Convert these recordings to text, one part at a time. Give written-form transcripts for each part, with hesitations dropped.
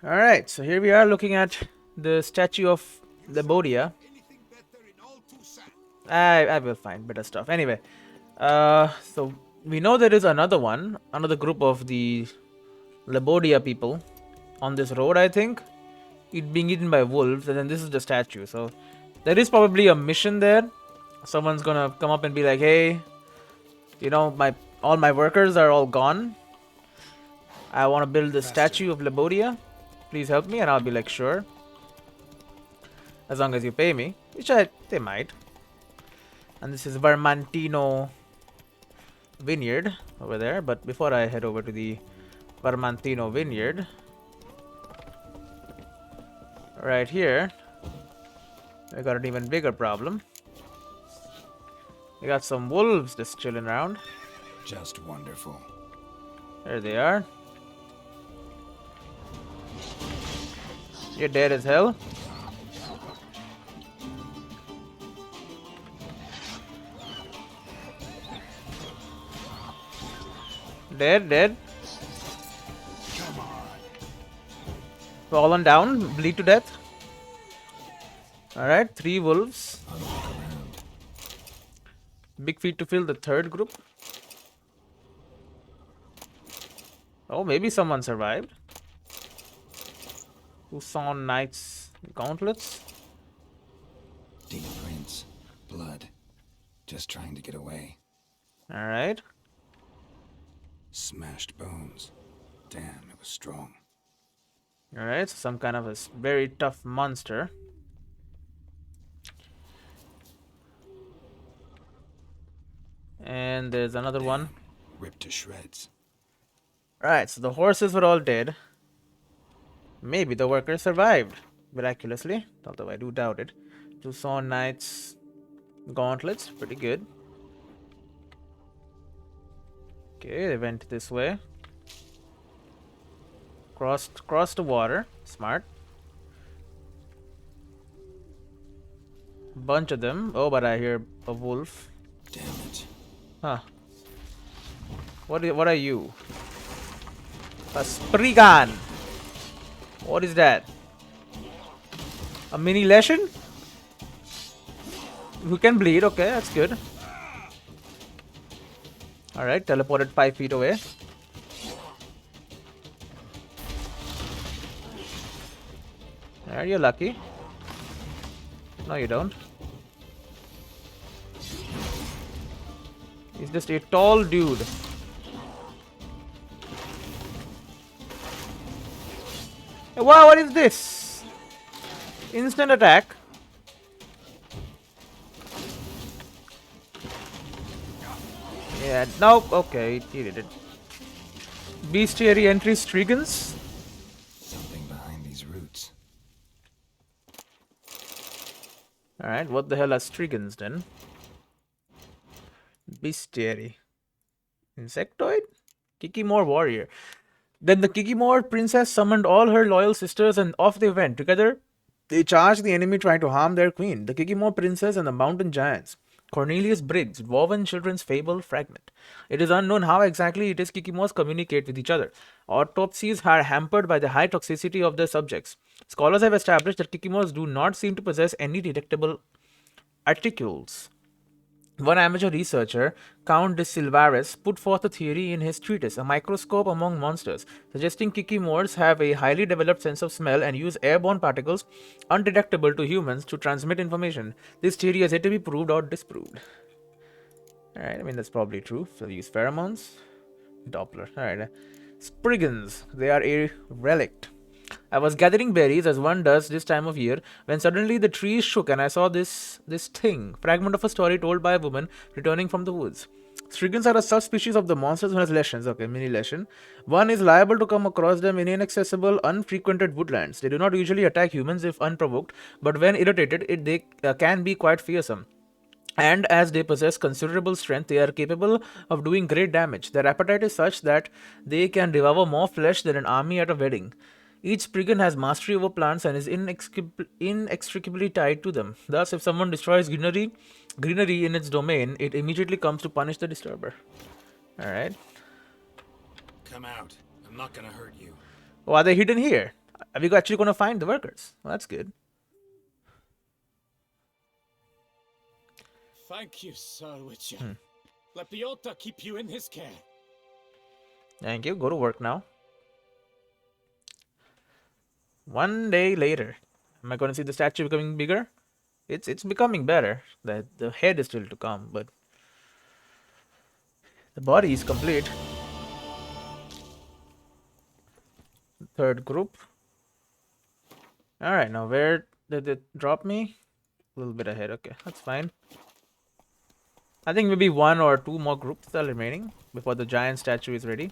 Alright, so here we are looking at the statue of Lebioda. I will find better stuff. Anyway, so we know there is another group of the Lebioda people on this road, I think. It being eaten by wolves, and then this is the statue. So there is probably a mission there. Someone's gonna come up and be like, hey, my all my workers are all gone. I want to build the statue of Lebioda. Please help me, and I'll be like, sure, as long as you pay me, which they might. And this is Vermentino Vineyard over there. But before I head over to the Vermentino Vineyard, right here, we got an even bigger problem. We got some wolves just chilling around. Just wonderful. There they are. You're dead as hell. Dead. Come on. Fallen down, bleed to death. Alright, 3 wolves. Big feat to fill the third group. Oh, maybe someone survived. Who saw Knight's gauntlets? Deep prints. Blood. Just trying to get away. Alright. Smashed bones. Damn, it was strong. Alright, so some kind of a very tough monster. And there's another one. Ripped to shreds. Alright, so the horses were all dead. Maybe the workers survived miraculously, although I do doubt it. Tucson Knight's gauntlets, pretty good. Okay, they went this way. Crossed the water. Smart. Bunch of them. Oh, but I hear a wolf. Damn it. Huh. What are you? A Spriggan. What is that? A mini lesion? Who can bleed? Okay, that's good. Alright, teleported 5 feet away. Alright, you're lucky. No, you don't. He's just a tall dude. Wow, what is this? Instant attack. Yeah, nope. Okay, he did it. Bestiary entry Striggans. Something behind these roots. Alright, what the hell are Striggans then? Bestiary. Insectoid? Kikimor warrior. Then the Kikimor princess summoned all her loyal sisters and off they went. Together, they charged the enemy trying to harm their queen. The Kikimor princess and the mountain giants. Cornelius Briggs, Woven Children's Fable Fragment. It is unknown how exactly it is Kikimors communicate with each other. Autopsies are hampered by the high toxicity of their subjects. Scholars have established that Kikimors do not seem to possess any detectable articles. One amateur researcher, Count de Silvares, put forth a theory in his treatise, A Microscope Among Monsters, suggesting Kikimors have a highly developed sense of smell and use airborne particles undetectable to humans to transmit information. This theory has yet to be proved or disproved. Alright, I mean, that's probably true. So they use pheromones. Doppler. Alright. Spriggans. They are a relict. I was gathering berries as one does this time of year when suddenly the trees shook and I saw this thing, fragment of a story told by a woman returning from the woods. Striggans are a subspecies of the monsters known as lesions. Okay, mini lesion. One is liable to come across them in inaccessible, unfrequented woodlands. They do not usually attack humans if unprovoked, but when irritated, they can be quite fearsome. And as they possess considerable strength, they are capable of doing great damage. Their appetite is such that they can devour more flesh than an army at a wedding. Each Spriggan has mastery over plants and is inextricably tied to them. Thus, if someone destroys greenery in its domain, it immediately comes to punish the disturber. Alright. Come out. I'm not gonna hurt you. Oh, are they hidden here? Are we actually going to find the workers? Well, that's good. Thank you, Sir Witcher. Lebioda keep you in his care. Thank you. Go to work now. 1 day later. Am I going to see the statue becoming bigger? It's becoming better. The head is still to come, but the body is complete. Third group. Alright, now where did it drop me? A little bit ahead. Okay, that's fine. I think maybe 1 or 2 more groups are remaining before the giant statue is ready.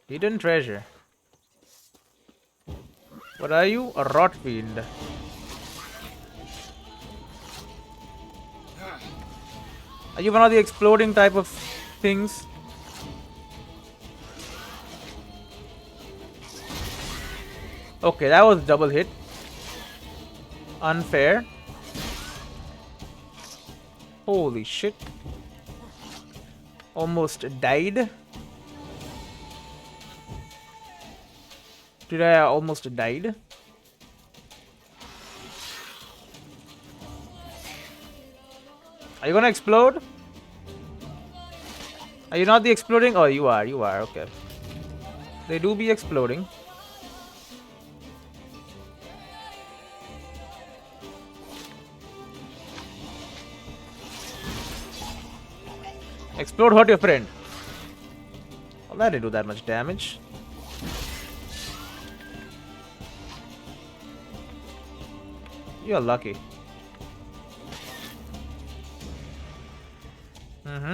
Hidden treasure. What are you? A rot fiend. Are you one of the exploding type of things? Okay, that was double hit. Unfair. Holy shit. Almost died. Did I almost died? Are you gonna explode? Are you not the exploding? Oh, you are. You are. Okay. They do be exploding. Explode, hurt your friend. Well, that didn't do that much damage. You're lucky.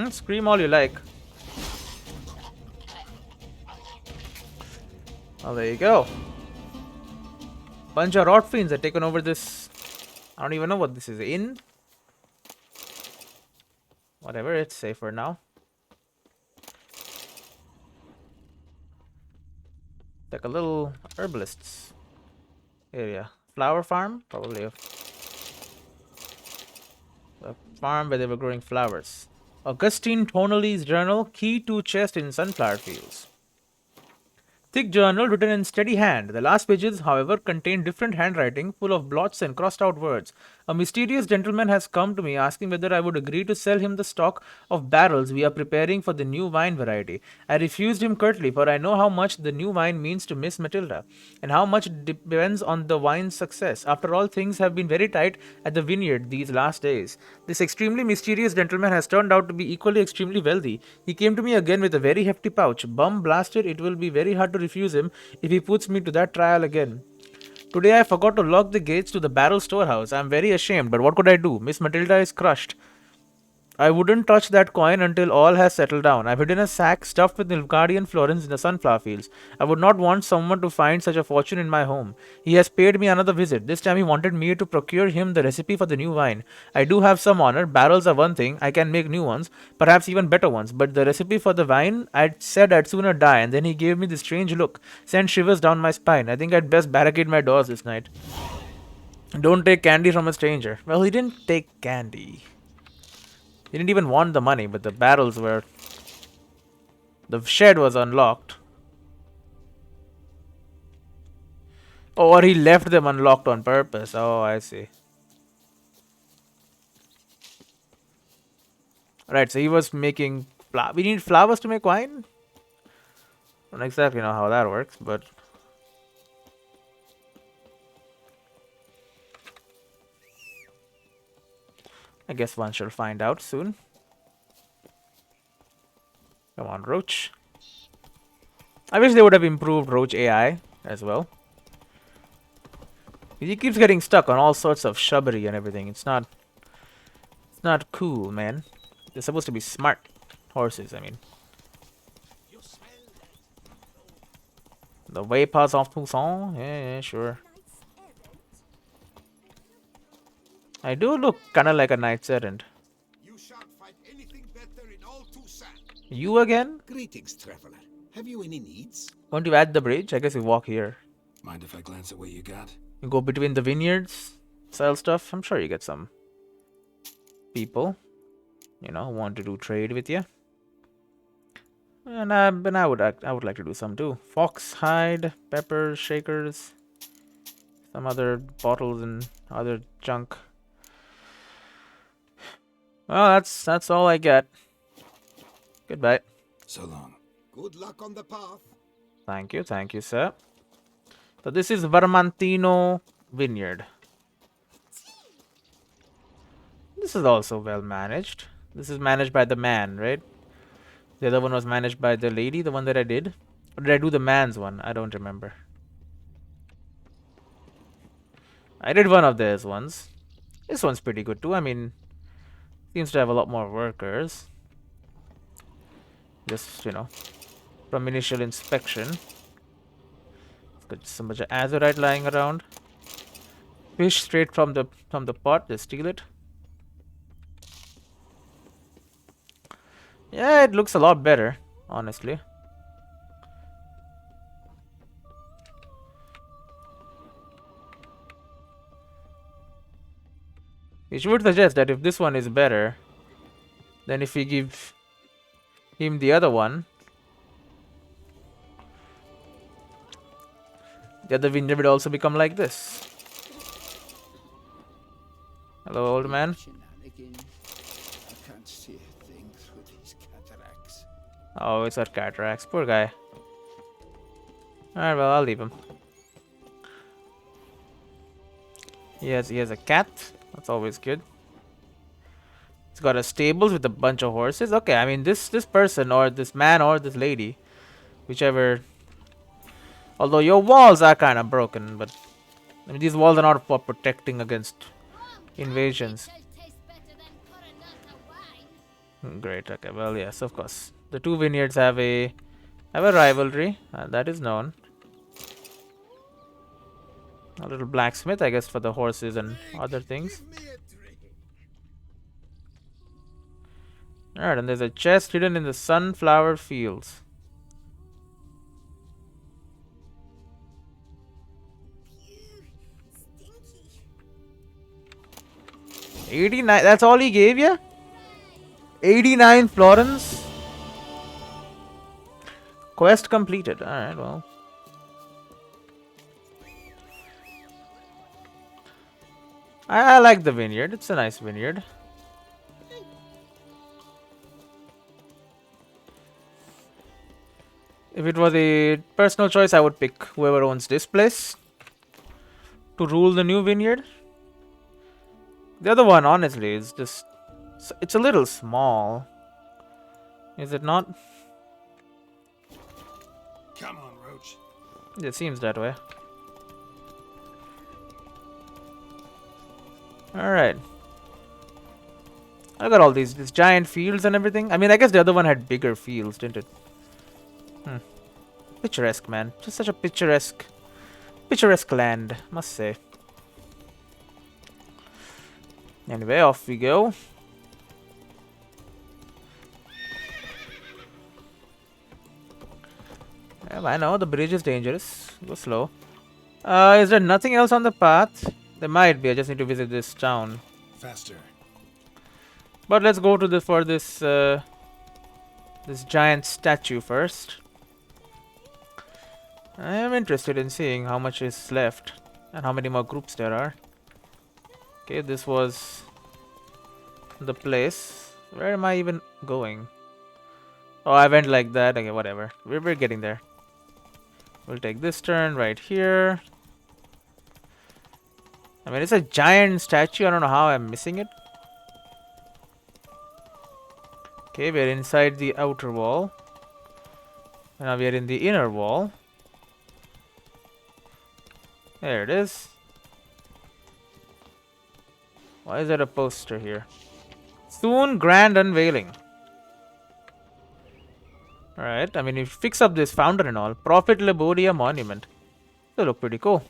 Scream all you like. Oh, there you go. Bunch of rot fiends have taken over this. I don't even know what this is. Inn? Whatever, it's safer now. Like a little herbalist's area. Flower farm? Probably a farm where they were growing flowers. Augustine Tonelli's journal, Key to Chest in Sunflower Fields. Thick journal written in steady hand. The last pages, however, contain different handwriting, full of blots and crossed out words. A mysterious gentleman has come to me asking whether I would agree to sell him the stock of barrels we are preparing for the new wine variety. I refused him curtly, for I know how much the new wine means to Miss Matilda, and how much depends on the wine's success. After all, things have been very tight at the vineyard these last days. This extremely mysterious gentleman has turned out to be equally extremely wealthy. He came to me again with a very hefty pouch. Bum blasted, it will be very hard to refuse him if he puts me to that trial again. Today I forgot to lock the gates to the barrel storehouse. I am very ashamed, but what could I do? Miss Matilda is crushed. I wouldn't touch that coin until all has settled down. I've hidden a sack stuffed with Nilfgaardian florins in the sunflower fields. I would not want someone to find such a fortune in my home. He has paid me another visit. This time he wanted me to procure him the recipe for the new wine. I do have some honor. Barrels are one thing. I can make new ones, perhaps even better ones. But the recipe for the wine, I'd said I'd sooner die, and then he gave me this strange look. Sent shivers down my spine. I think I'd best barricade my doors this night. Don't take candy from a stranger. Well, he didn't take candy. He didn't even want the money, but the barrels were... The shed was unlocked. Oh, or he left them unlocked on purpose. Oh, I see. Right, so he was making... We need flowers to make wine? I don't exactly know how that works, but... I guess one shall find out soon. Come on, Roach. I wish they would have improved Roach AI as well. He keeps getting stuck on all sorts of shrubbery and everything. It's not cool, man. They're supposed to be smart horses, I mean. The way pass off Toussaint? Yeah, sure. I do look kind of like a knight's errant. You shan't find anything better in all Toussaint. You again? Greetings, traveler. Have you any needs? Won't you add the bridge? I guess you walk here. Mind if I glance at what you got? You go between the vineyards, sell stuff. I'm sure you get some people, you know, who want to do trade with you. And I would like to do some too. Fox hide, pepper shakers, some other bottles and other junk. Well, that's all I get. Goodbye. So long. Good luck on the path. Thank you, sir. So this is Vermentino Vineyard. This is also well managed. This is managed by the man, right? The other one was managed by the lady, the one that I did. Or did I do the man's one? I don't remember. I did one of theirs once. This one's pretty good too. I mean, seems to have a lot more workers. Just, from initial inspection. Got some bunch of azurite lying around. Fish straight from the pot. Just steal it. Yeah, it looks a lot better, honestly. Which would suggest that if this one is better, then if we give him the other one, the other vineyard would also become like this. Hello, old man. Shenanigans. I can't see a thing through these cataracts. Oh, it's our cataracts. Poor guy. Alright, well, I'll leave him. He has a cat. That's always good. He's got a stables with a bunch of horses. Okay, I mean this person or this man or this lady, whichever. Although your walls are kind of broken, but I mean these walls are not for protecting against invasions. Great. Okay. Well, yes, of course. The two vineyards have a rivalry. That is known. A little blacksmith, I guess, for the horses and other things. Give me a drink. Alright, and there's a chest hidden in the sunflower fields. Stinky. 89. That's all he gave you? 89 florins? Quest completed. Alright, well. I like the vineyard. It's a nice vineyard. If it was a personal choice, I would pick whoever owns this place to rule the new vineyard. The other one, honestly, is just... It's a little small. Is it not? Come on, Roach. It seems that way. Alright. I got all these giant fields and everything. I mean, I guess the other one had bigger fields, didn't it? Picturesque, man. Just such a picturesque land, must say. Anyway, off we go. Well, I know the bridge is dangerous. Go slow. Is there nothing else on the path? There might be. I just need to visit this town. Faster. But let's go to this giant statue first. I am interested in seeing how much is left and how many more groups there are. Okay, this was the place. Where am I even going? Oh, I went like that. Okay, whatever. We're getting there. We'll take this turn right here. I mean, it's a giant statue. I don't know how I'm missing it. Okay, we're inside the outer wall. Now we are in the inner wall. There it is. Why is there a poster here? Soon grand unveiling. Alright, I mean, if you fix up this fountain and all. Prophet Lebioda monument. They look pretty cool.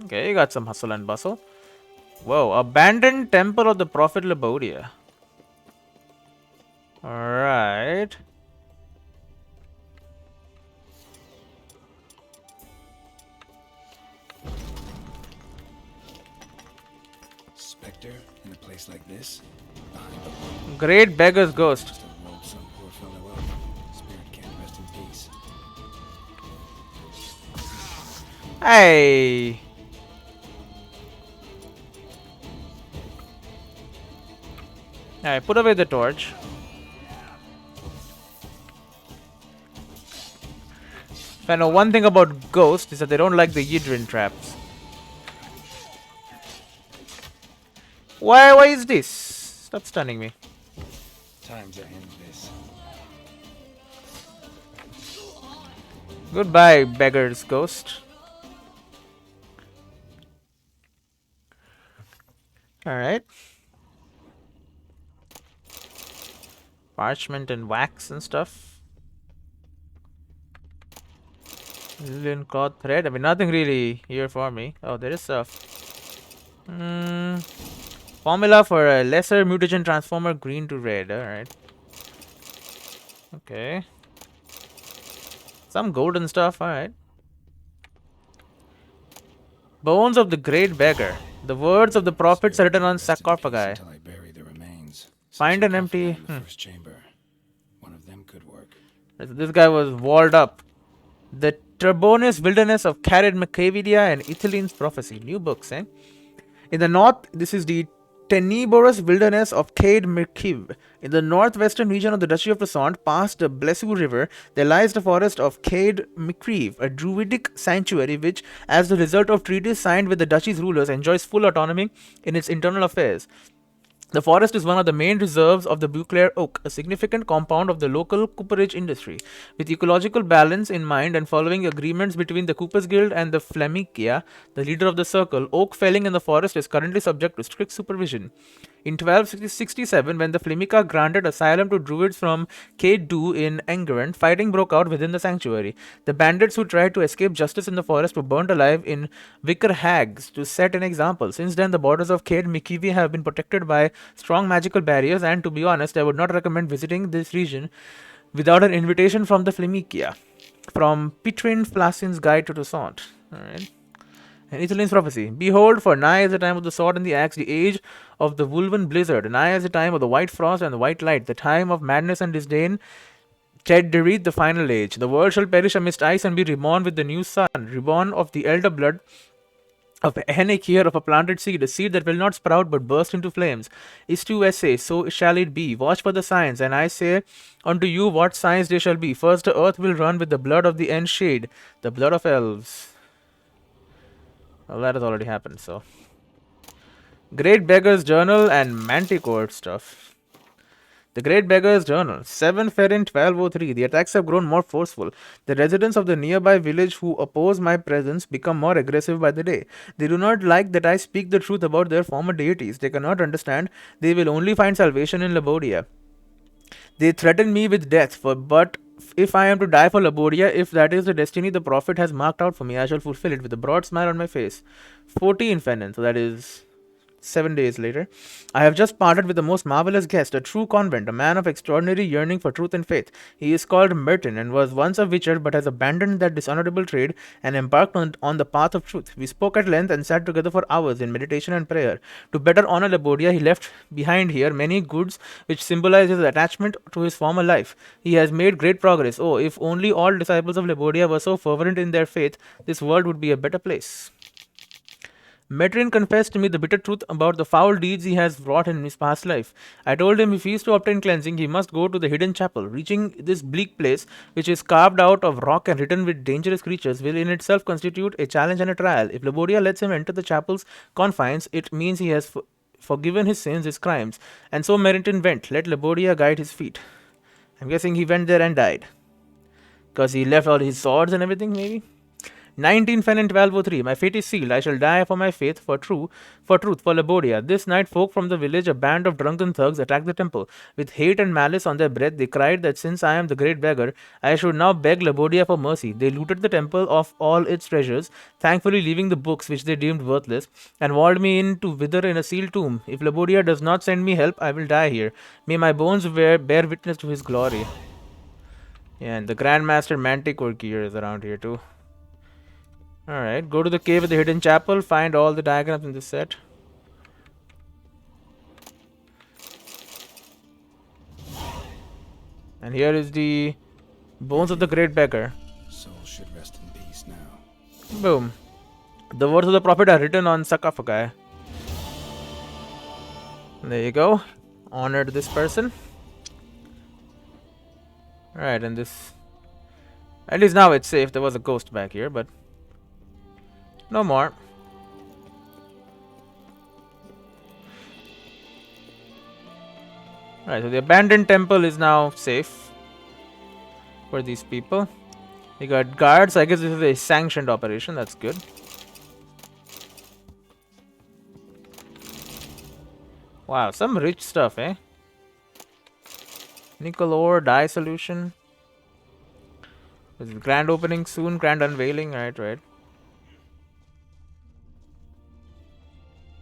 Okay, you got some hustle and bustle. Whoa, abandoned temple of the Prophet Lebioda. Alright. Looks like this. Behind the wall. Great beggar's ghost. Must have rolled some poor fellow up. Spirit can't rest in peace. Hey. Alright, put away the torch. If I know one thing about ghosts is that they don't like the Yidrin traps. Why is this? Stop stunning me. Time to end this. Goodbye, beggar's ghost. Alright. Parchment and wax and stuff. Linen cloth thread. I mean, nothing really here for me. Oh, there is stuff. Formula for a lesser mutagen transformer, green to red. Alright. Okay. Some golden stuff. Alright. Bones of the great beggar. The words of the prophets are written on Rest in peace sarcophagi. until I bury the remains. Find an empty. In the first chamber. One of them could work. This guy was walled up. The Turbonis Wilderness of Carid Macavidia and Ithilne's Prophecy. New books, eh? In the north, this is the Teniborous Wilderness of Cade Merkiv. In the northwestern region of the Duchy of Provence, past the Blessou River, there lies the forest of Cade Merkiv, a druidic sanctuary which, as the result of treaties signed with the duchy's rulers, enjoys full autonomy in its internal affairs. The forest is one of the main reserves of the Beauclair oak, a significant compound of the local cooperage industry. With ecological balance in mind and following agreements between the Coopers Guild and the Flamicia, the leader of the circle, oak felling in the forest is currently subject to strict supervision. In 1267, when the Flamica granted asylum to druids from Cade-Du in Enguerrand, fighting broke out within the sanctuary. The bandits who tried to escape justice in the forest were burnt alive in wicker hags to set an example. Since then, the borders of Cade Mikivi have been protected by strong magical barriers, and to be honest, I would not recommend visiting this region without an invitation from the Flamicia. From Pitrin Flassin's Guide to Toussaint. Alright. And Ithilne's Prophecy. Behold, for nigh is the time of the sword and the axe, the age of the Wulven blizzard. Nigh is the time of the white frost and the white light, the time of madness and disdain. Ted Dereeth, the final age. The world shall perish amidst ice and be reborn with the new sun, reborn of the elder blood of Hennek here of a planted seed, a seed that will not sprout but burst into flames. Is to essay, so shall it be. Watch for the signs, and I say unto you what signs they shall be. First, the earth will run with the blood of the end shade, the blood of elves. Well, that has already happened, so. Great Beggar's Journal and Manticore stuff. The Great Beggar's Journal. 7 Ferrin 1203. The attacks have grown more forceful. The residents of the nearby village who oppose my presence become more aggressive by the day. They do not like that I speak the truth about their former deities. They cannot understand. They will only find salvation in Lebioda. They threaten me with death, but if I am to die for Lebioda, if that is the destiny the prophet has marked out for me, I shall fulfill it with a broad smile on my face. 14 Fennin, so that is 7 days later. I have just parted with the most marvelous guest, a true convent, a man of extraordinary yearning for truth and faith. He is called Merton and was once a witcher but has abandoned that dishonorable trade and embarked on the path of truth. We spoke at length and sat together for hours in meditation and prayer. To better honor Lebioda, he left behind here many goods which symbolize his attachment to his former life. He has made great progress. Oh, if only all disciples of Lebioda were so fervent in their faith, this world would be a better place. Metrin confessed to me the bitter truth about the foul deeds he has wrought in his past life. I told him if he is to obtain cleansing, he must go to the hidden chapel. Reaching this bleak place, which is carved out of rock and written with dangerous creatures, will in itself constitute a challenge and a trial. If Lebioda lets him enter the chapel's confines, it means he has forgiven his sins, his crimes. And so Merton went. Let Lebioda guide his feet. I'm guessing he went there and died. Because he left all his swords and everything, maybe? 19 Fen and 1203. My fate is sealed. I shall die for my faith, for truth, for Lebioda. This night, folk from the village, a band of drunken thugs, attacked the temple. With hate and malice on their breath, they cried that since I am the great beggar, I should now beg Lebioda for mercy. They looted the temple of all its treasures, thankfully leaving the books which they deemed worthless, and walled me in to wither in a sealed tomb. If Lebioda does not send me help, I will die here. May my bones bear witness to his glory. Yeah, and the Grandmaster Manticore gear is around here too. Alright, go to the cave at the hidden chapel, find all the diagrams in this set. And here is the bones of the great beggar. Soul should rest in peace now. Boom. The words of the prophet are written on sarcophagi. There you go. Honored this person. Alright, and this... At least now it's safe. There was a ghost back here, but... no more. Alright, so the abandoned temple is now safe for these people. They got guards. I guess this is a sanctioned operation. That's good. Wow, some rich stuff, eh? Nickel ore, dye solution. There's a grand opening soon, grand unveiling. Right.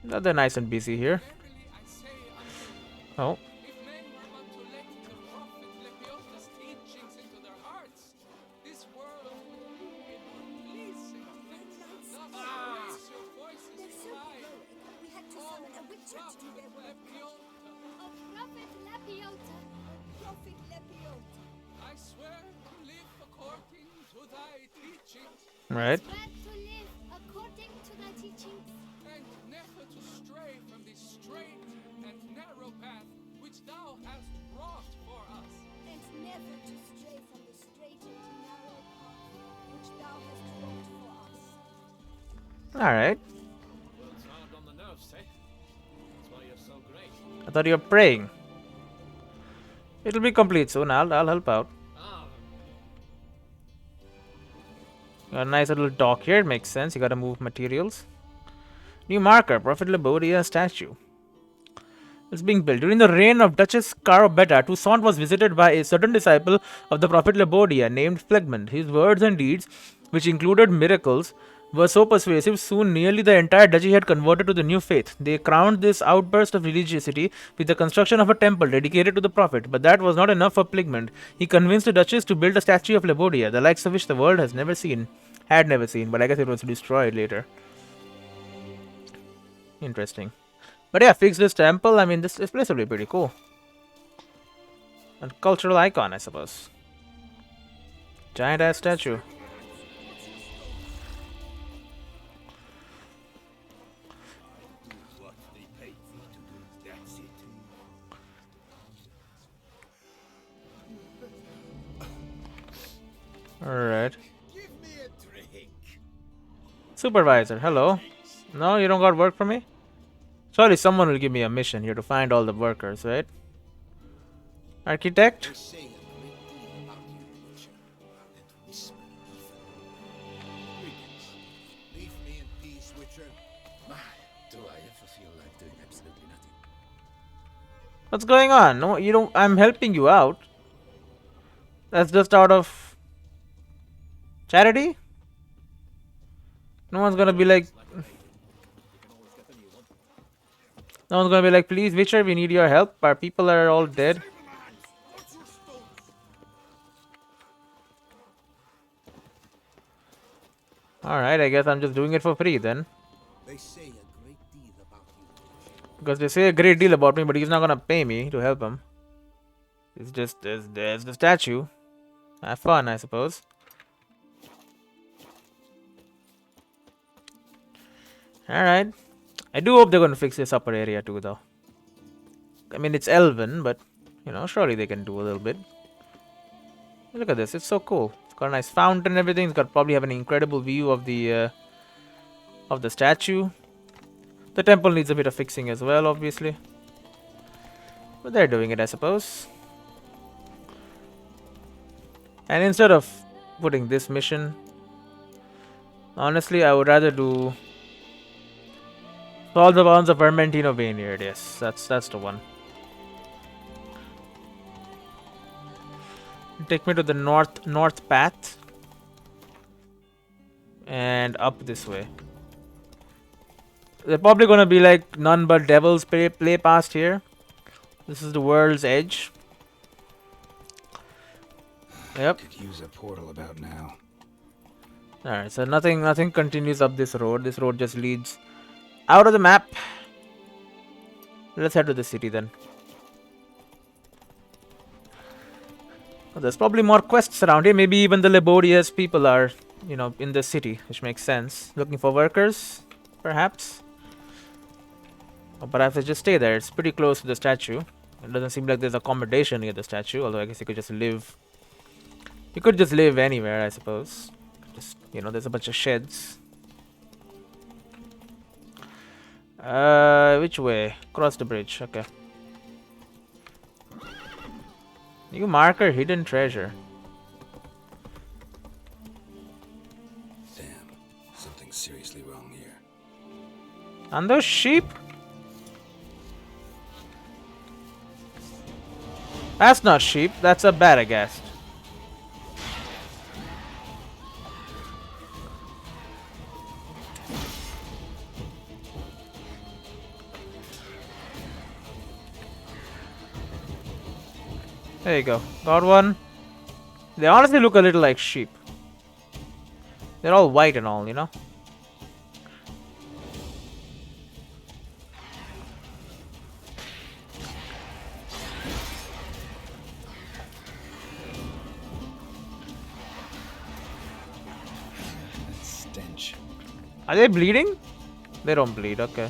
They're nice and busy here. Oh. If men were but to let the prophet Lebioda's teachings into their hearts, this world would be a more pleasing place. Thus raise your voices high. We had to summon a witcher to do their work. Lebioda, Oh, Prophet Lebioda. Prophet Lebioda. I swear to live according to thy teachings, Right. Swear to live according to thy teachings. and never to stray from the straight and narrow path which thou hast wrought for us. And never to stray from the straight and narrow path which thou hast wrought for us. Alright. Well, it's hard on the nerves, eh? That's why you're so great. I thought you were praying. It'll be complete soon. I'll help out. Got a nice little dock here. It makes sense. You gotta move materials. New marker. Prophet Lebioda statue. It's being built. During the reign of Duchess Carobetta, Toussaint was visited by a certain disciple of the Prophet Lebioda named Phlegmond. His words and deeds, which included miracles, were so persuasive, soon nearly the entire duchy had converted to the new faith. They crowned this outburst of religiosity with the construction of a temple dedicated to the Prophet, but that was not enough for Phlegmond. He convinced the Duchess to build a statue of Lebioda, the likes of which the world has never seen. Had never seen, but I guess it was destroyed later. Interesting. But yeah, fix this temple. I mean, this place will be pretty cool. A cultural icon, I suppose. Giant ass statue. What they paid me to do, that's it. Alright. Give me a drink. Supervisor, hello. No, you don't got work for me? Surely someone will give me a mission here to find all the workers, right? Architect? They say a great deal about you, Witcher, and whisper evil. Greetings. Leave me in peace, Witcher. My, do I ever feel like doing absolutely nothing? What's going on? No, you don't. I'm helping you out. That's just out of charity? No one's gonna be like. No one's gonna be like, please, Witcher, we need your help. Our people are all dead. Alright, I guess I'm just doing it for free then. They say a great deal about you, Witcher. Because they say a great deal about me, but he's not gonna pay me to help him. It's just, there's the statue. Have fun, I suppose. Alright. I do hope they're gonna fix this upper area too, though. I mean, it's Elven, but, you know, surely they can do a little bit. Look at this, it's so cool. It's got a nice fountain and everything. It's got probably have an incredible view of the statue. The temple needs a bit of fixing as well, obviously. But they're doing it, I suppose. And instead of putting this mission, honestly, I would rather do Solve the Bounds of Vermentino Vineyard. Yes, that's the one. Take me to the north path and up this way. They're probably gonna be like none but devils play past here. This is the world's edge. Yep. Could use a portal about now. Alright, so nothing continues up this road. This road just leads out of the map. Let's head to the city then. Well, there's probably more quests around here. Maybe even the Lebodia's people are, in the city, which makes sense. Looking for workers, perhaps. Or perhaps they just stay there. It's pretty close to the statue. It doesn't seem like there's accommodation near the statue, although I guess you could just live. You could just live anywhere, I suppose. Just, there's a bunch of sheds. Which way? Cross the bridge. Okay. New marker, hidden treasure. Damn, something's seriously wrong here. And those sheep? That's not sheep, that's a Baragast. There you go. Got one. They honestly look a little like sheep. They're all white and all, That stench. Are they bleeding? They don't bleed, okay.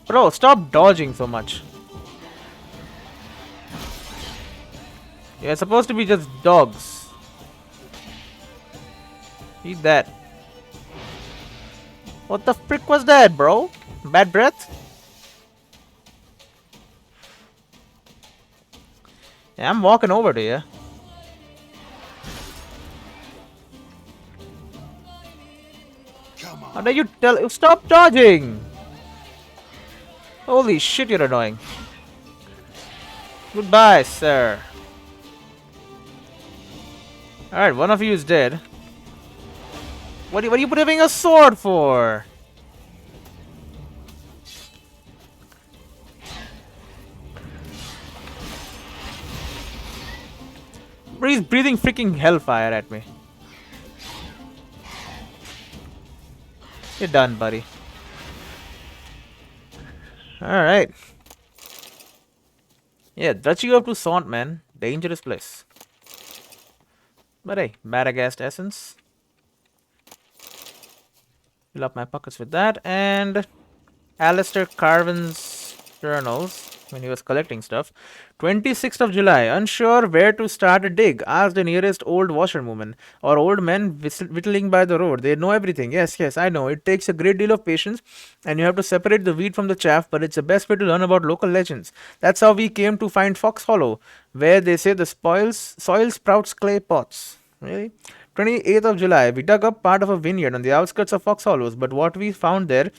Bro, stop dodging so much. You're supposed to be just dogs. Eat that. What the frick was that, bro? Bad breath? Yeah, I'm walking over to you. Come on. How dare you tell? Stop dodging! Holy shit, you're annoying. Goodbye, sir. Alright, one of you is dead. What are you putting a sword for? He's breathing freaking hellfire at me. You're done, buddy. Alright. Yeah, Duchy of Toussaint, man. Dangerous place. But hey, Baragast essence. Fill up my pockets with that. And Alistair Carvin's journals when he was collecting stuff. 26th of July. Unsure where to start a dig. Ask the nearest old washerwoman or old men whittling by the road. They know everything. Yes, I know. It takes a great deal of patience and you have to separate the wheat from the chaff, but it's the best way to learn about local legends. That's how we came to find Fox Hollow, where they say the soil sprouts clay pots. Really? 28th of July. We dug up part of a vineyard on the outskirts of Fox Hollows, but what we found there,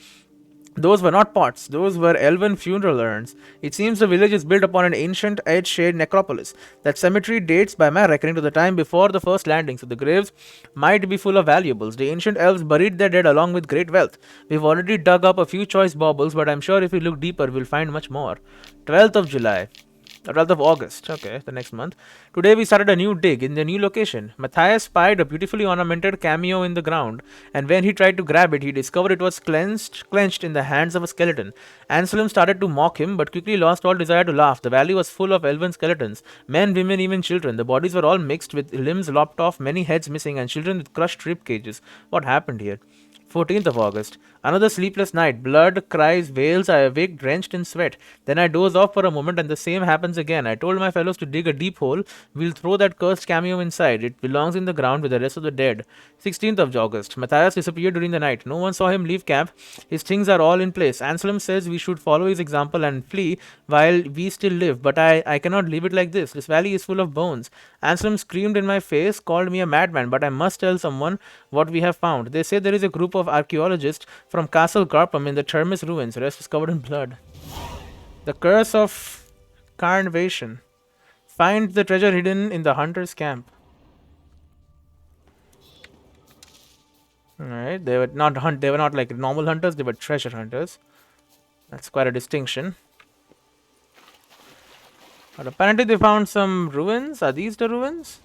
those were not pots, those were elven funeral urns. It seems the village is built upon an ancient edge-shade necropolis. That cemetery dates, by my reckoning, to the time before the first landing, so the graves might be full of valuables. The ancient elves buried their dead along with great wealth. We've already dug up a few choice baubles, but I'm sure if we look deeper, we'll find much more. 12th of July. 12th of August, okay, the next month. Today we started a new dig in the new location. Matthias spied a beautifully ornamented cameo in the ground, and when he tried to grab it, he discovered it was clenched in the hands of a skeleton. Anselm started to mock him, but quickly lost all desire to laugh. The valley was full of elven skeletons, men, women, even children. The bodies were all mixed, with limbs lopped off, many heads missing, and children with crushed rib cages. What happened here? 14th of August. Another sleepless night. Blood, cries, wails. I awake drenched in sweat. Then I doze off for a moment and the same happens again. I told my fellows to dig a deep hole. We'll throw that cursed cameo inside. It belongs in the ground with the rest of the dead. 16th of August. Matthias disappeared during the night. No one saw him leave camp. His things are all in place. Anselm says we should follow his example and flee while we still live. But I cannot leave it like this. This valley is full of bones. Anselm screamed in my face, called me a madman, but I must tell someone what we have found. They say there is a group of archaeologists from Castle Garpum in the Termis ruins. Rest is covered in blood. The curse of Carnvation. Find the treasure hidden in the hunter's camp. Alright, they were not like normal hunters, they were treasure hunters. That's quite a distinction. But apparently they found some ruins. Are these the ruins?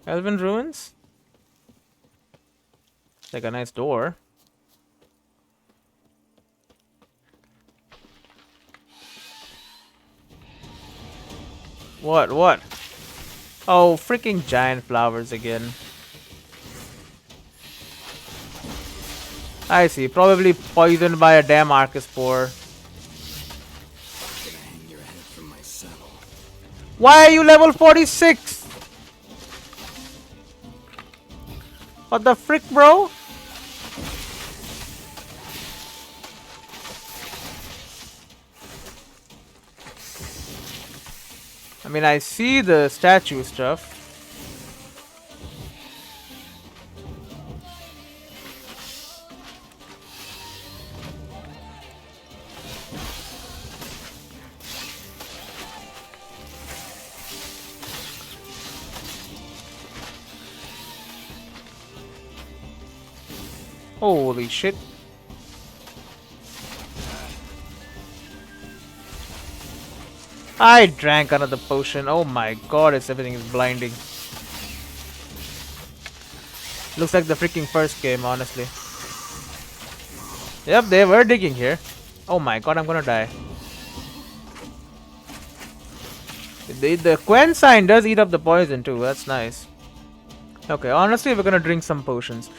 Elven ruins? Like a nice door. What? What? Oh, freaking giant flowers again. I see. Probably poisoned by a damn archospore. Gonna hang your head from my saddle. Why are you level 46? What the frick, bro? I mean, I see the statue stuff. Holy shit. I drank another potion. Oh my god, everything is blinding. Looks like the freaking first game, honestly. Yep, they were digging here. Oh my god, I'm gonna die. The Quen sign does eat up the poison too, that's nice. Okay, honestly, we're gonna drink some potions.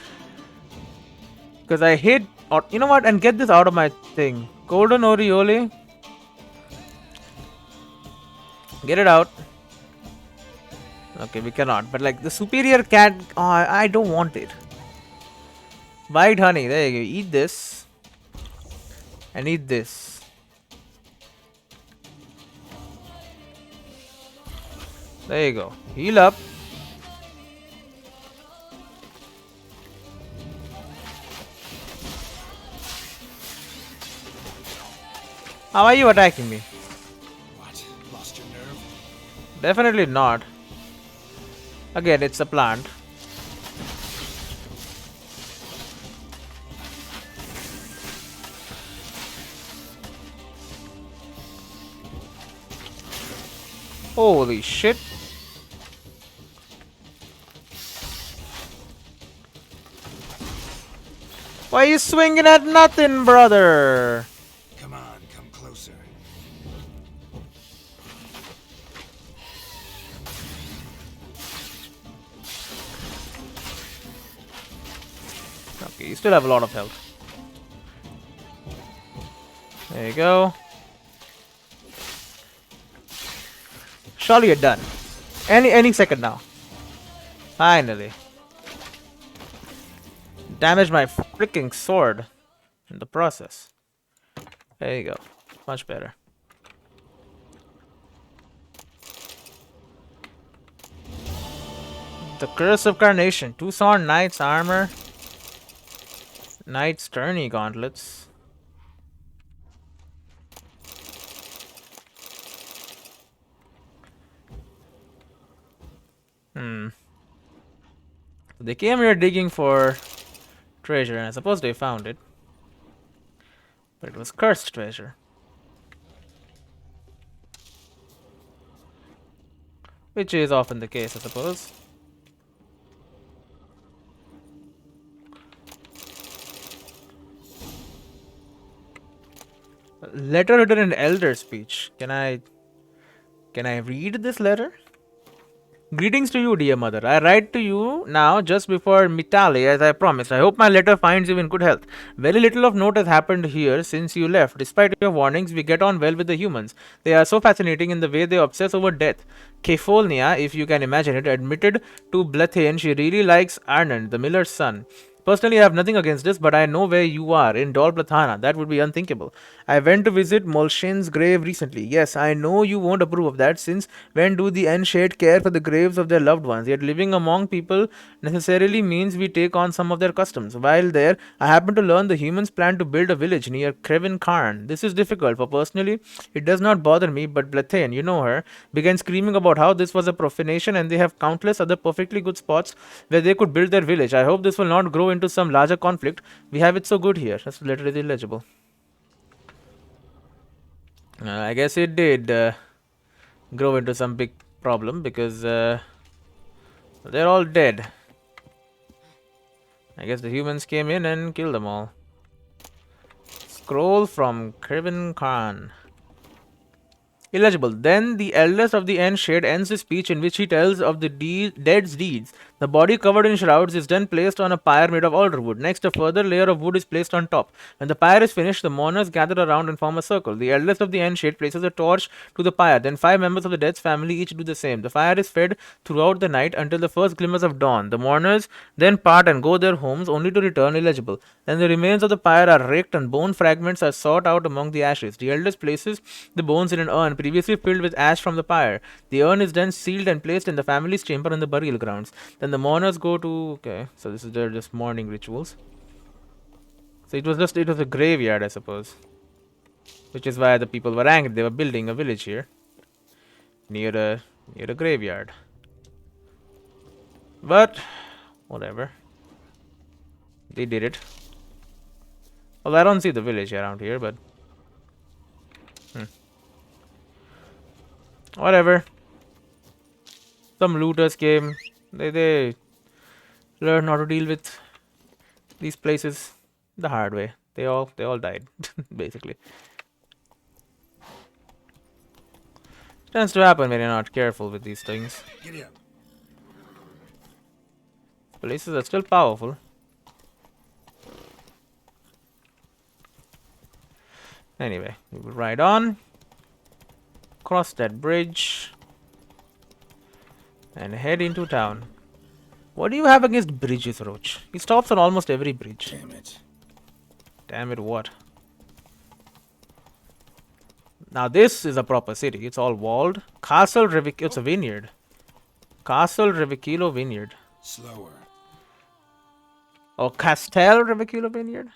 Because I hate... Or, you know what? And get this out of my thing. Golden Oriole. Get it out. Okay, we cannot. But like the superior cat... Oh, I don't want it. White honey. There you go. Eat this. And eat this. There you go. Heal up. How are you attacking me? What? Lost your nerve? Definitely not. Again, it's a plant. Holy shit. Why are you swinging at nothing, brother? Come on, come closer. Okay, you still have a lot of health. There you go. Surely you're done. Any second now. Finally. Damaged my freaking sword in the process. There you go. Much better. The Curse of Carnation. Tucson Knight's armor. Knight's tourney gauntlets. They came here digging for treasure, and I suppose they found it. But it was cursed treasure. Which is often the case, I suppose. Letter written in elder speech. Can I read this letter? Greetings to you, dear mother. I write to you now just before Mitali, as I promised. I hope my letter finds you in good health. Very little of note has happened here since you left. Despite your warnings, we get on well with the humans. They are so fascinating in the way they obsess over death. Kefolnia, if you can imagine it, admitted to Blethain she really likes Arnand, the miller's son. Personally, I have nothing against this, but I know where you are, in Dol Blathana. That would be unthinkable. I went to visit Molshin's grave recently. Yes, I know you won't approve of that, since when do the Enshade care for the graves of their loved ones? Yet living among people necessarily means we take on some of their customs. While there, I happened to learn the humans plan to build a village near Krevin Karn. This is difficult, for personally, it does not bother me, but Blethain, you know her, began screaming about how this was a profanation and they have countless other perfectly good spots where they could build their village. I hope this will not grow into some larger conflict. We have it so good here. That's literally illegible. I guess it did grow into some big problem because they're all dead. I guess the humans came in and killed them all. Scroll from Krivin Khan. Illegible. Then the eldest of the end shade ends his speech, in which he tells of the dead's deeds. The body covered in shrouds is then placed on a pyre made of alder wood. Next, a further layer of wood is placed on top. When the pyre is finished, the mourners gather around and form a circle. The eldest of the end shade places a torch to the pyre. Then 5 members of the dead's family each do the same. The fire is fed throughout the night until the first glimmers of dawn. The mourners then part and go their homes, only to return illegible. Then the remains of the pyre are raked and bone fragments are sought out among the ashes. The eldest places the bones in an urn previously filled with ash from the pyre. The urn is then sealed and placed in the family's chamber in the burial grounds. Then the mourners go to... Okay, so this is their just mourning rituals. So it was a graveyard, I suppose. Which is why the people were angry. They were building a village here. Near a graveyard. But, whatever. They did it. Well, I don't see the village around here, but... Whatever. Some looters came. They learned how to deal with these places the hard way. They all died, basically. Tends to happen when you're not careful with these things. Giddy up. Places are still powerful. Anyway, we will ride on. Cross that bridge. And head into town. What do you have against bridges, Roach? He stops on almost every bridge. Damn it. Damn it, what? Now this is a proper city. It's all walled. Castle Revicilo. It's a vineyard. Castle Revicilo Vineyard. Slower. Or Castel Revicilo Vineyard?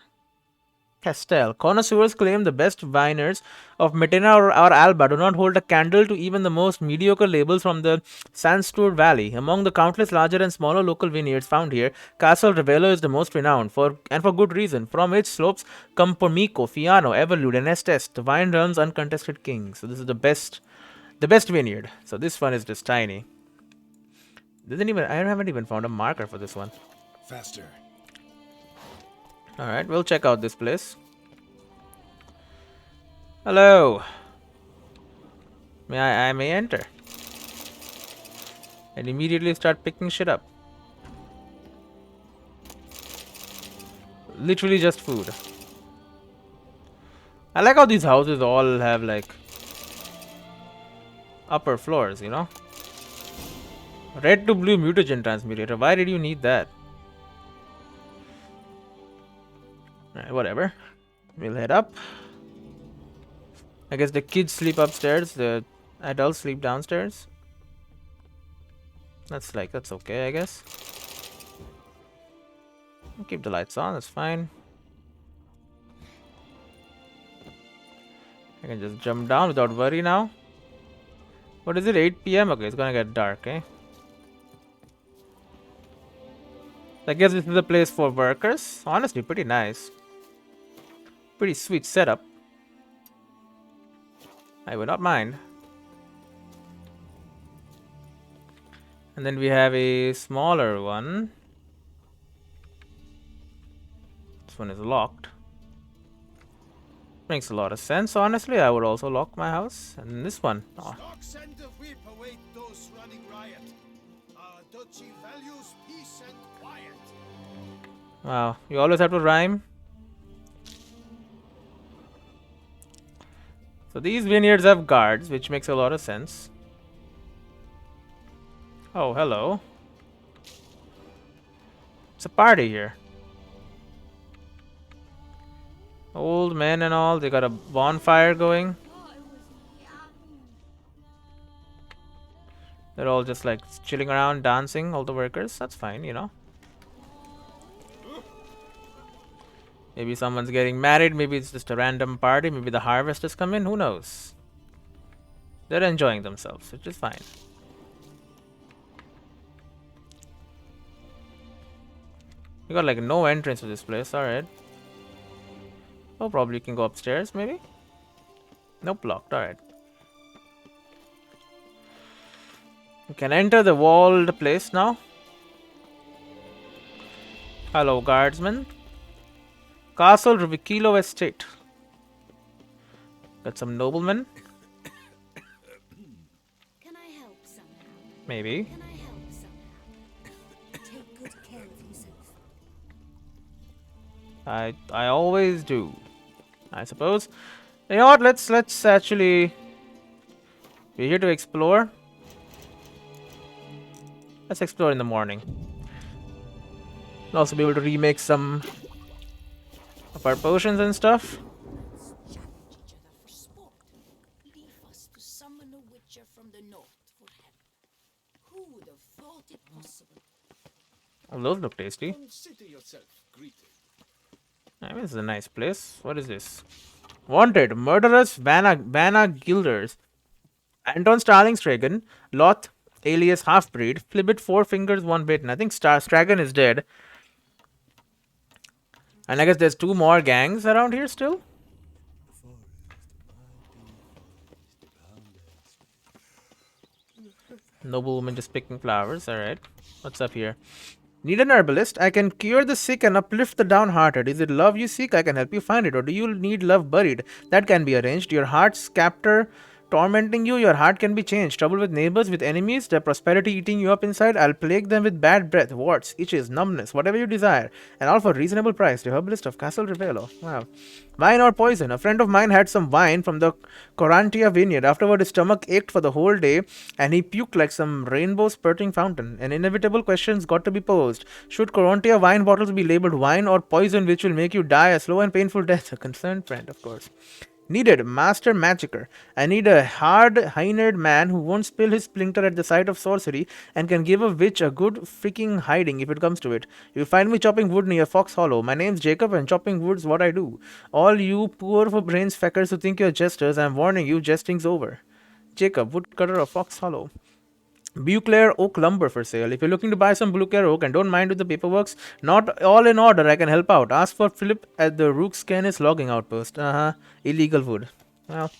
Castel. Connoisseurs claim the best vineyards of Metena or Alba do not hold a candle to even the most mediocre labels from the Sandstur Valley. Among the countless larger and smaller local vineyards found here, Castle Revello is the most renowned, for good reason. From its slopes come Pormico, Fiano, Everlude, and Estes. The vine runs uncontested king. So this is the best vineyard. So this one is just tiny. I haven't even found a marker for this one. Faster. Alright, we'll check out this place. Hello. I may enter. And immediately start picking shit up. Literally just food. I like how these houses all have like upper floors, you know? Red to blue mutagen transmutator. Why did you need that? Alright, whatever. We'll head up. I guess the kids sleep upstairs, the adults sleep downstairs. That's okay, I guess. I'll keep the lights on, that's fine. I can just jump down without worry now. What is it, 8 PM? Okay, it's gonna get dark, eh? I guess this is the place for workers. Honestly, pretty nice. Pretty sweet setup. I would not mind. And then we have a smaller one. This one is locked. Makes a lot of sense, honestly. I would also lock my house. And this one. Oh. Stocks and the whip await those running riot. Our duchy values peace and quiet. Wow, you always have to rhyme. So these vineyards have guards, which makes a lot of sense. Oh, hello. It's a party here. Old men and all, they got a bonfire going. They're all just like chilling around, dancing, all the workers. That's fine, you know. Maybe someone's getting married, maybe it's just a random party, maybe the harvest has come in, who knows? They're enjoying themselves, which is fine. You got like no entrance to this place, alright. Oh, probably you can go upstairs, maybe? Nope, locked, alright. You can enter the walled place now. Hello, guardsmen. Castle Revicilo Estate. Got some noblemen. Maybe. Can I help somehow? Take good care of yourself. I always do. I suppose. You know what? Let's actually. We're here to explore. Let's explore in the morning. We'll also be able to remake some of our potions and stuff. Challenge each other for sport. Leave us to summon a witcher from the north for help. Who would have thought it possible? Oh, those look tasty. Consider yourself greeted. I mean, this is a nice place. What is this? Wanted, murderous Vanna Gilders. Anton Starlingstragon, Loth, alias Half-Breed, Flibbit, 4 fingers, 1 bitten. I think Stragon is dead. And I guess there's 2 more gangs around here still? Noblewoman just picking flowers, alright. What's up here? Need an herbalist? I can cure the sick and uplift the downhearted. Is it love you seek? I can help you find it. Or do you need love buried? That can be arranged. Your heart's captor tormenting you, your heart can be changed. Trouble with neighbors, with enemies, their prosperity eating you up inside. I'll plague them with bad breath, warts, itches, numbness, whatever you desire. And all for reasonable price. The herbalist of Castle Revelo. Wow. Wine or poison? A friend of mine had some wine from the Corantia vineyard. Afterward, his stomach ached for the whole day and he puked like some rainbow spurting fountain. An inevitable question's got to be posed. Should Corantia wine bottles be labeled wine or poison which will make you die a slow and painful death? A concerned friend, of course. Needed master magicer. I need a hard-hinered man who won't spill his splinter at the sight of sorcery and can give a witch a good freaking hiding if it comes to it. You'll find me chopping wood near Fox Hollow. My name's Jacob and chopping wood's what I do. All you poor for brains feckers who think you're jesters, I'm warning you, jesting's over. Jacob, woodcutter of Fox Hollow. Beauclair oak lumber for sale. If you're looking to buy some Beauclair oak and don't mind with the paperworks, not all in order, I can help out. Ask for Philip at the Rook's Canis logging outpost. Illegal wood. Well,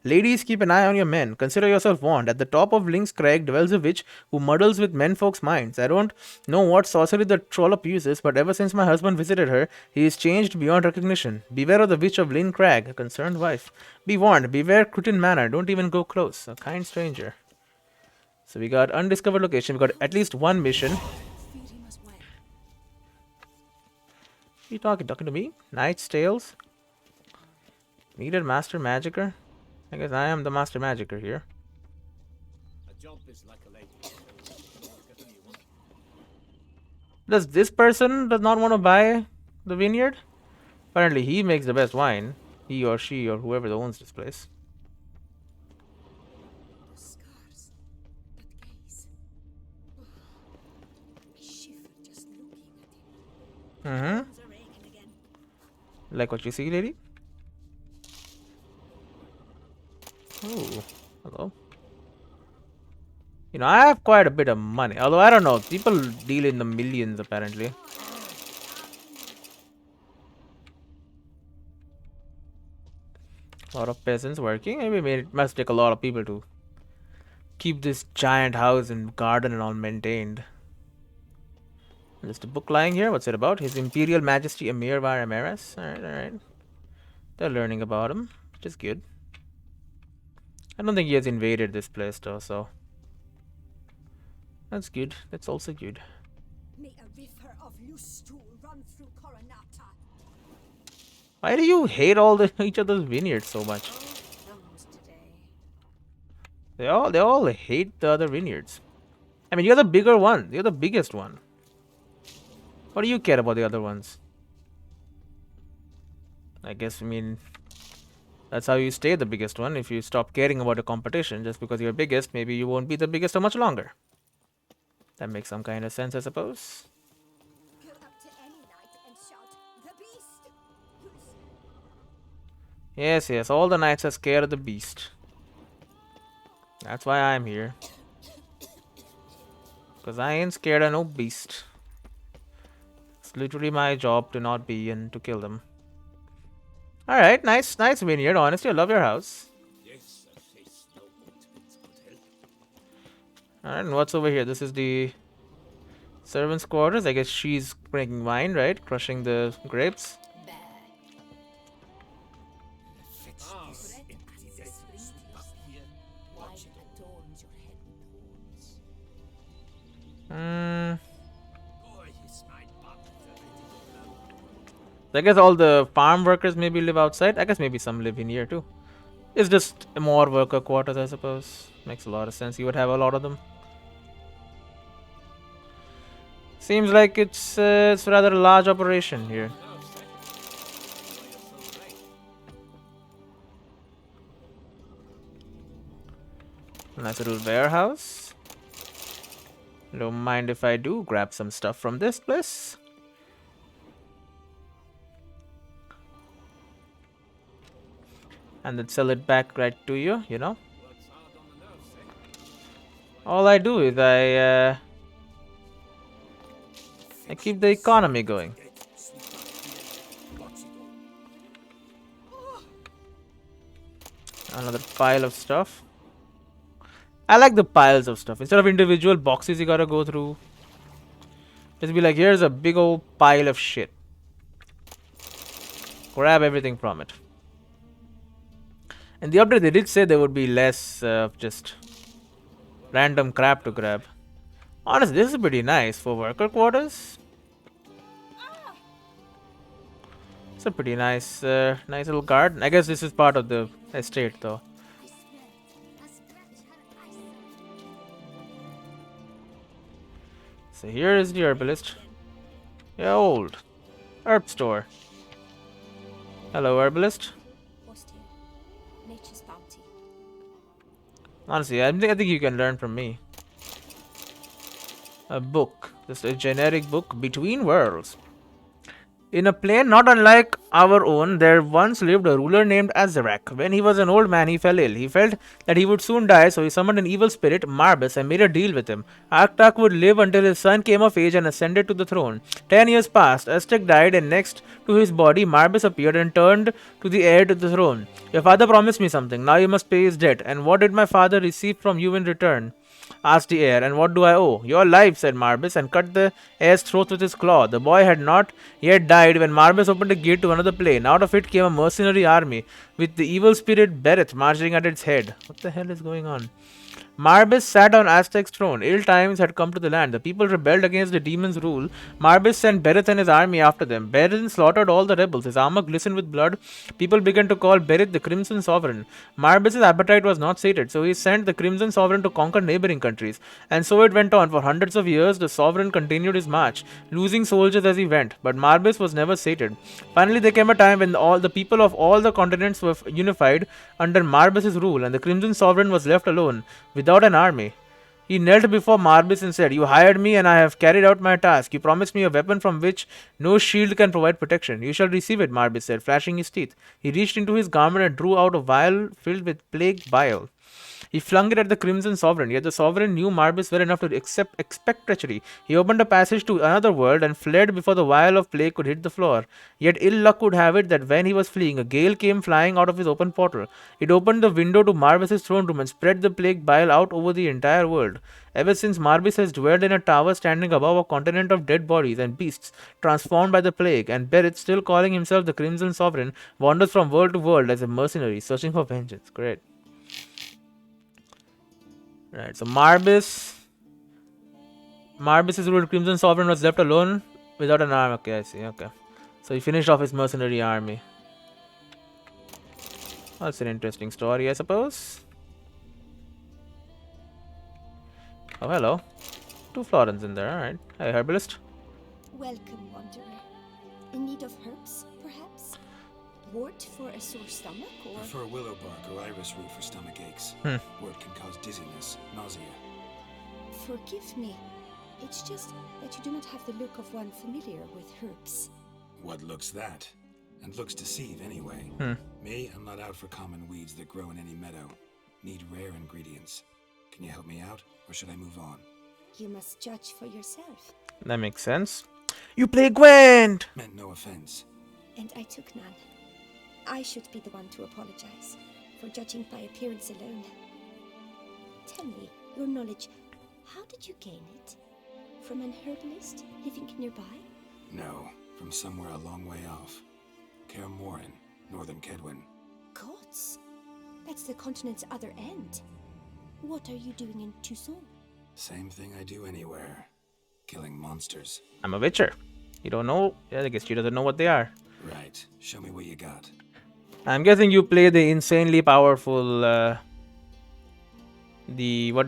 ladies, keep an eye on your men. Consider yourself warned. At the top of Link's Crag dwells a witch who muddles with menfolk's minds. I don't know what sorcery the trollop uses, but ever since my husband visited her, he is changed beyond recognition. Beware of the witch of Lynn Crag, a concerned wife. Be warned, beware Crichton Manor. Don't even go close. A kind stranger. So we got undiscovered location. We got at least one mission. Feed him as well. Who you talking? Talking to me? Knight's Tales? Needed Master Magicer? I guess I am the Master Magicer here. A job is like a lady. Get you want. Does this person does not want to buy the vineyard? Apparently he makes the best wine. He or she or whoever owns this place. The scars. That gaze. I shiver just looking at him. Mm-hmm. Bones are aching again. Like what you see, lady? Oh, hello. You know, I have quite a bit of money. Although, I don't know. People deal in the millions, apparently. A lot of peasants working. I mean, it must take a lot of people to keep this giant house and garden and all maintained. Just a book lying here. What's it about? His Imperial Majesty Emir Var Amaris. Alright, alright. They're learning about him, which is good. I don't think he has invaded this place though, so that's good. That's also good. May a river of loose stool run through Coronata. Why do you hate all the each other's vineyards so much? Thumbs today. They all hate the other vineyards. I mean, you're the bigger one. You're the biggest one. What do you care about the other ones? I guess, I mean, that's how you stay the biggest one. If you stop caring about the competition just because you're biggest, maybe you won't be the biggest for much longer. That makes some kind of sense, I suppose. Go up to any knight and shout, "The beast!" Yes, yes, all the knights are scared of the beast. That's why I'm here. Because I ain't scared of no beast. It's literally my job to not be and to kill them. Alright, nice vineyard. Honestly, I love your house. Yes, a face no ointments could help. Alright, and what's over here? This is the servants' quarters. I guess she's making wine, right? Crushing the grapes. Bad. Ah, Bread empty as dead. spring Up here, Wine watching. adorns your head with thorns. I guess all the farm workers maybe live outside. I guess maybe some live in here too. It's just more worker quarters, I suppose. Makes a lot of sense. You would have a lot of them. Seems like it's rather a large operation here. Nice little warehouse. Don't mind if I do grab some stuff from this place. And then sell it back right to you, you know. All I do is I keep the economy going. Another pile of stuff. I like the piles of stuff. Instead of individual boxes you gotta go through. Just be like, here's a big old pile of shit. Grab everything from it. In the update they did say there would be less of just random crap to grab. Honestly, this is pretty nice for worker quarters. It's a pretty nice nice little garden. I guess this is part of the estate though. So here is the herbalist. Yeah, old. Herb store. Hello, herbalist. Host here. Nature's bounty. Honestly, I think you can learn from me. A book. Just a generic book. Between Worlds. In a plane not unlike our own, there once lived a ruler named Azarak. When he was an old man, he fell ill. He felt that he would soon die, so he summoned an evil spirit, Marbus, and made a deal with him. Arktak would live until his son came of age and ascended to the throne. 10 years passed. Aztec died, and next to his body, Marbus appeared and turned to the heir to the throne. Your father promised me something. Now you must pay his debt. And what did my father receive from you in return? Asked the heir. And what do I owe? Your life, said Marbus, and cut the heir's throat with his claw. The boy had not yet died when Marbus opened a gate to another plane. Out of it came a mercenary army, with the evil spirit Bereth marching at its head. What the hell is going on? Marbus sat on Aztec's throne. Ill times had come to the land. The people rebelled against the demon's rule. Marbus sent Bereth and his army after them. Bereth slaughtered all the rebels. His armor glistened with blood. People began to call Bereth the Crimson Sovereign. Marbus's appetite was not sated, so he sent the Crimson Sovereign to conquer neighboring countries. And so it went on. For hundreds of years, the Sovereign continued his march, losing soldiers as he went. But Marbus was never sated. Finally, there came a time when all the people of all the continents were unified under Marbus's rule, and the Crimson Sovereign was left alone, without an army. He knelt before Marbus and said, You hired me and I have carried out my task. You promised me a weapon from which no shield can provide protection. You shall receive it, Marbus said, flashing his teeth. He reached into his garment and drew out a vial filled with plague bile. He flung it at the Crimson Sovereign, yet the Sovereign knew Marbus well enough to expect treachery. He opened a passage to another world and fled before the vial of plague could hit the floor. Yet ill luck would have it that when he was fleeing, a gale came flying out of his open portal. It opened the window to Marbus's throne room and spread the plague bile out over the entire world. Ever since, Marbus has dwelled in a tower standing above a continent of dead bodies and beasts transformed by the plague, and Bereth, still calling himself the Crimson Sovereign, wanders from world to world as a mercenary, searching for vengeance. Great. Right, so Marbus's ruled Crimson Sovereign was left alone without an army. Okay, I see. Okay. So he finished off his mercenary army. That's an interesting story, I suppose. Oh, hello. 2 florins in there, alright. Hey, herbalist. Welcome, wanderer. In need of herbs, perhaps? Wort for a sore stomach, or Prefer willow bark or iris root for stomach aches. Wort can cause dizziness, nausea. forgive me. It's just that you do not have the look of one familiar with herbs. What looks that? And looks deceive anyway. Me, I'm not out for common weeds that grow in any meadow. Need rare ingredients. Can you help me out, or should I move on? You must judge for yourself. That makes sense. You play Gwent! Meant no offense. And I took none. I should be the one to apologize for judging by appearance alone. Tell me, your knowledge, how did you gain it? From an herbalist living nearby? No, from somewhere a long way off. Kaer Morhen, northern Kedwin. Gods! That's the continent's other end. What are you doing in Tucson? Same thing I do anywhere. Killing monsters. I'm a witcher. You don't know? Yeah, I guess she doesn't know what they are. Right. Show me what you got. I'm guessing you play the insanely powerful, what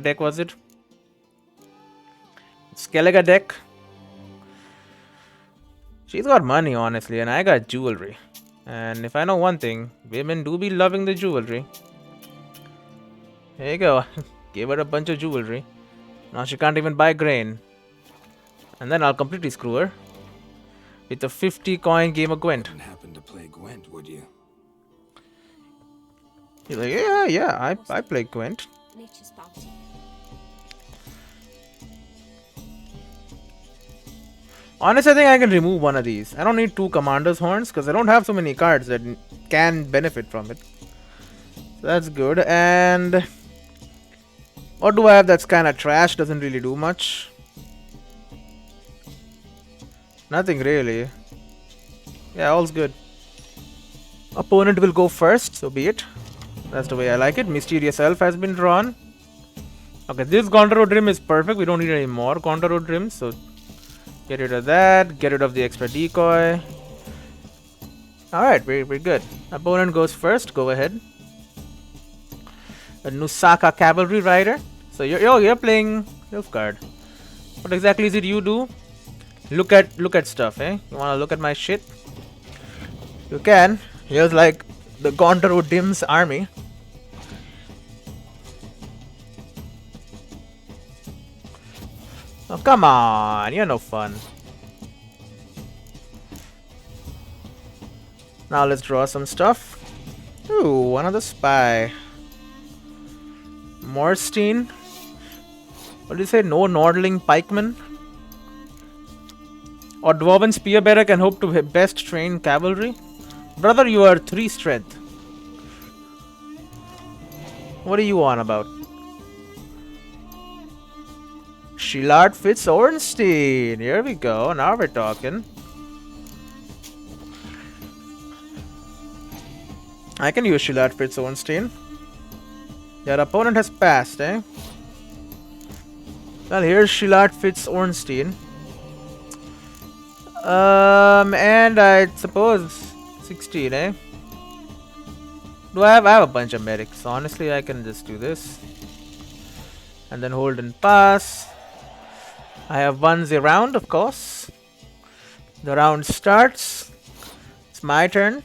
deck was it? Skellige deck. She's got money, honestly, and I got jewelry. And if I know one thing, women do be loving the jewelry. Here you go. Give her a bunch of jewelry. Now she can't even buy grain. And then I'll completely screw her with a 50 coin game of Gwent. Wouldn't happen to play Gwent, would you? He's like, yeah, I play Gwent. Nature's bounty. Honestly, I think I can remove one of these. I don't need 2 commander's horns because I don't have so many cards that can benefit from it. So that's good. And what do I have that's kind of trash? Doesn't really do much. Nothing really. Yeah, all's good. Opponent will go first, so be it. That's the way I like it. Mysterious Elf has been drawn. Okay, this Gondor Dream is perfect. We don't need any more Gondor Dreams, so get rid of that. Get rid of the extra decoy. Alright, we're good. Opponent goes first. Go ahead. A Nusaka Cavalry Rider. So you're playing Nilfgaard. What exactly is it you do? Look at stuff, eh? You wanna look at my shit? You can. Here's like the Gondor Dim's army. Oh, come on. You're no fun. Now let's draw some stuff. Ooh, another spy. Morstein. What did you say? No Nordling Pikeman? Or Dwarven Spearbearer can hope to best train cavalry? Brother, you are 3 strength. What are you on about? Shillard Fitz Ornstein. Here we go. Now we're talking. I can use Shillard Fitz Ornstein. Your opponent has passed, eh? Well, here's Shillard Fitz Ornstein. And I suppose 16, eh? I have a bunch of medics. Honestly, I can just do this. And then hold and pass. I have won the round, of course. The round starts. It's my turn.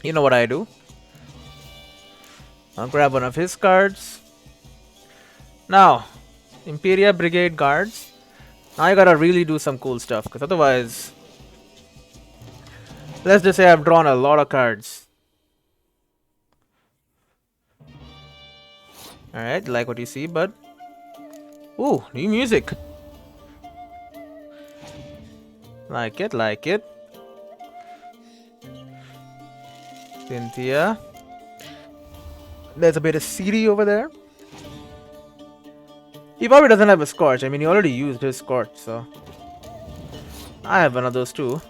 You know what I do. I'll grab one of his cards. Now, Imperia Brigade Guards. Now I gotta really do some cool stuff, because otherwise... Let's just say I've drawn a lot of cards. Alright, like what you see, bud. Ooh, new music. Like it, like it. Cynthia. There's a bit of CD over there. He probably doesn't have a Scorch. I mean, he already used his Scorch, so... I have one of those too.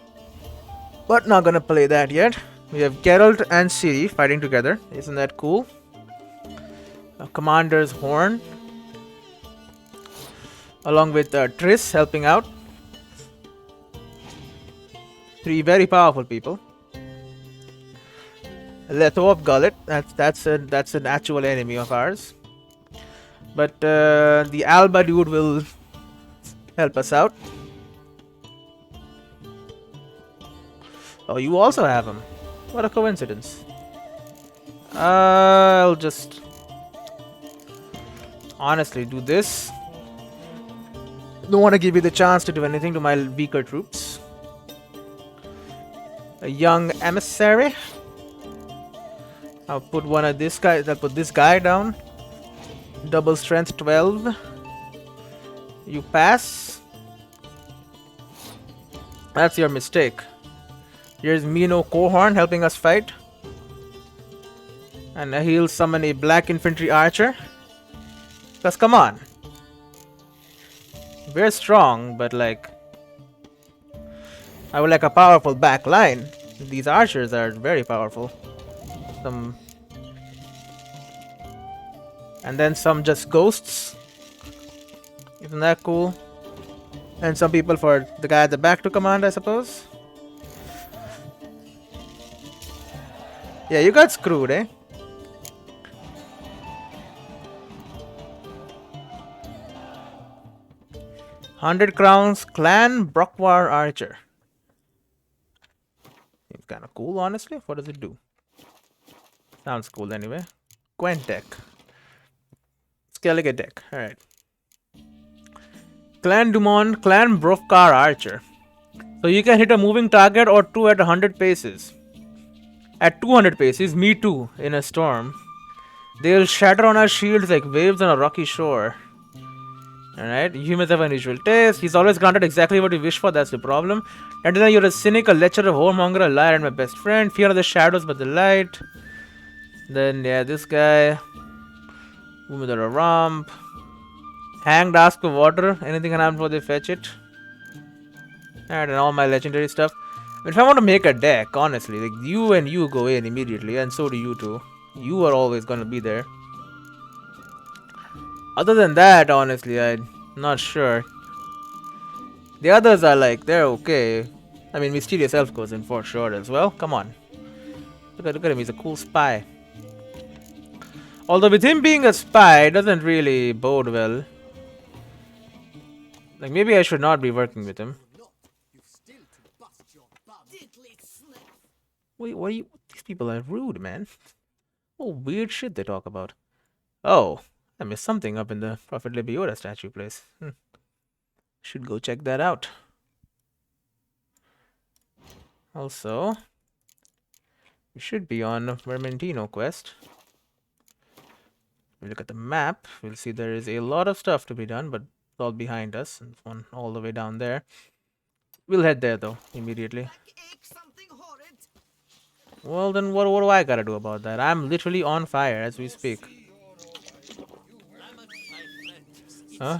But not gonna play that yet. We have Geralt and Ciri fighting together. Isn't that cool? A Commander's Horn. Along with Triss helping out. 3 very powerful people. Leto of Gullet. That's an actual enemy of ours. But the Alba dude will help us out. Oh, you also have him. What a coincidence. I'll just honestly do this. Don't want to give you the chance to do anything to my weaker troops. A young emissary. I'll put one of this guy. I'll put this guy down. Double strength 12. You pass. That's your mistake. Here's Mino Cohorn helping us fight. And he'll summon a black infantry archer. Because come on. We're strong, but like... I would like a powerful back line. These archers are very powerful. And then some just ghosts. Isn't that cool? And some people for the guy at the back to command, I suppose. Yeah, you got screwed, eh? $100 crowns, Clan Brockwar Archer. It's kind of cool, honestly. What does it do? Sounds cool anyway. Gwent deck. Skellige deck. Alright. Clan Dumont, Clan Brofkar Archer. So you can hit a moving target or two at 100 paces. At 200 paces, me too, in a storm. They'll shatter on our shields like waves on a rocky shore. Alright, humans have unusual taste. He's always granted exactly what you wish for, that's the problem. And then you're a cynic, a lecher, a whoremonger, a liar, and my best friend. Fear of the shadows but the light. Then, yeah, this guy. Woman with a rump. Hanged, ask for water. Anything can happen before they fetch it. And all my legendary stuff. If I want to make a deck, honestly, like you and you go in immediately, and so do you too. You are always gonna be there. Other than that, honestly, I'm not sure. The others are like, they're okay. I mean, Mysterious Elf goes in for sure as well. Come on. Look at him, he's a cool spy. Although with him being a spy, it doesn't really bode well. Like, maybe I should not be working with him. Wait, what are you? These people are rude, man. Oh, weird shit they talk about. Oh, I missed something up in the Prophet Lebioda statue place. Should go check that out. Also, we should be on Vermentino quest. We look at the map, we'll see there is a lot of stuff to be done, but it's all behind us. And one all the way down there. We'll head there though, immediately. Well, then what do I gotta do about that? I'm literally on fire as we speak. Huh?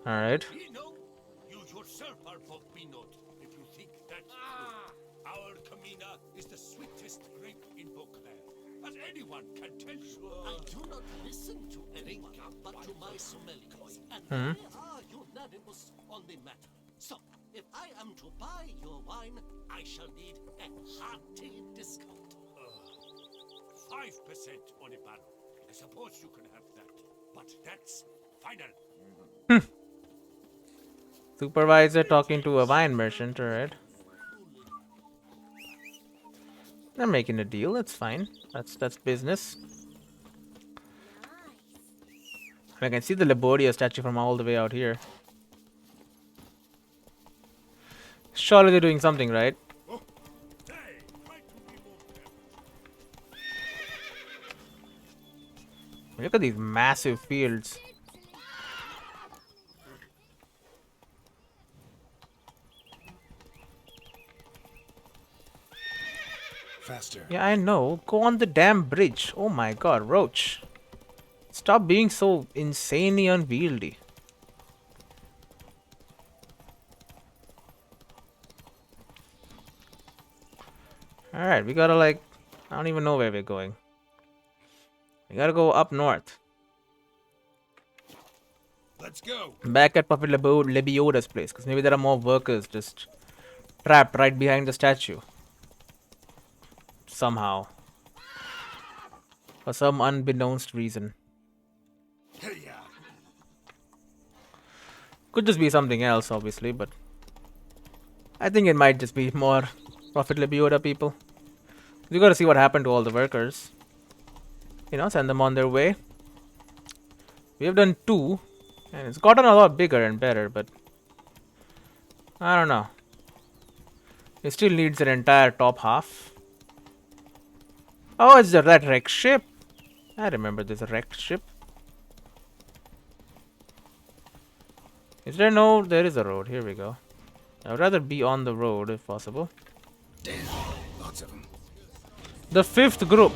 Alright. You yourself are Bobino if you think that's true. Our Camina is the sweetest grape in Beauclair, as anyone can tell you. I do not listen to anyone but to my sommeliers, and they are unanimous on the matter. So, if I am to buy your wine, I shall need a hearty discount. 5% on a barrel. I suppose you can have that, but that's final. Supervisor talking to a wine merchant, alright. They're making a deal, that's fine. That's business. I can see the Lebioda statue from all the way out here. Surely they're doing something right. Look at these massive fields. Faster. Yeah, I know. Go on the damn bridge. Oh my god, Roach. Stop being so insanely unwieldy. Alright, we gotta like... I don't even know where we're going. We gotta go up north. Let's go. Back at Puppet Lebioda's place. Because maybe there are more workers just trapped right behind the statue. Somehow. For some unbeknownst reason. Could just be something else, obviously, but... I think it might just be more Prophet Lebioda people. We gotta see what happened to all the workers. You know, send them on their way. We have done 2. And it's gotten a lot bigger and better, but... I don't know. It still needs an entire top half. Oh, it's that wrecked ship. I remember this wrecked ship. Is there no... There is a road. Here we go. I would rather be on the road if possible. Damn, lots of them. The 5th group.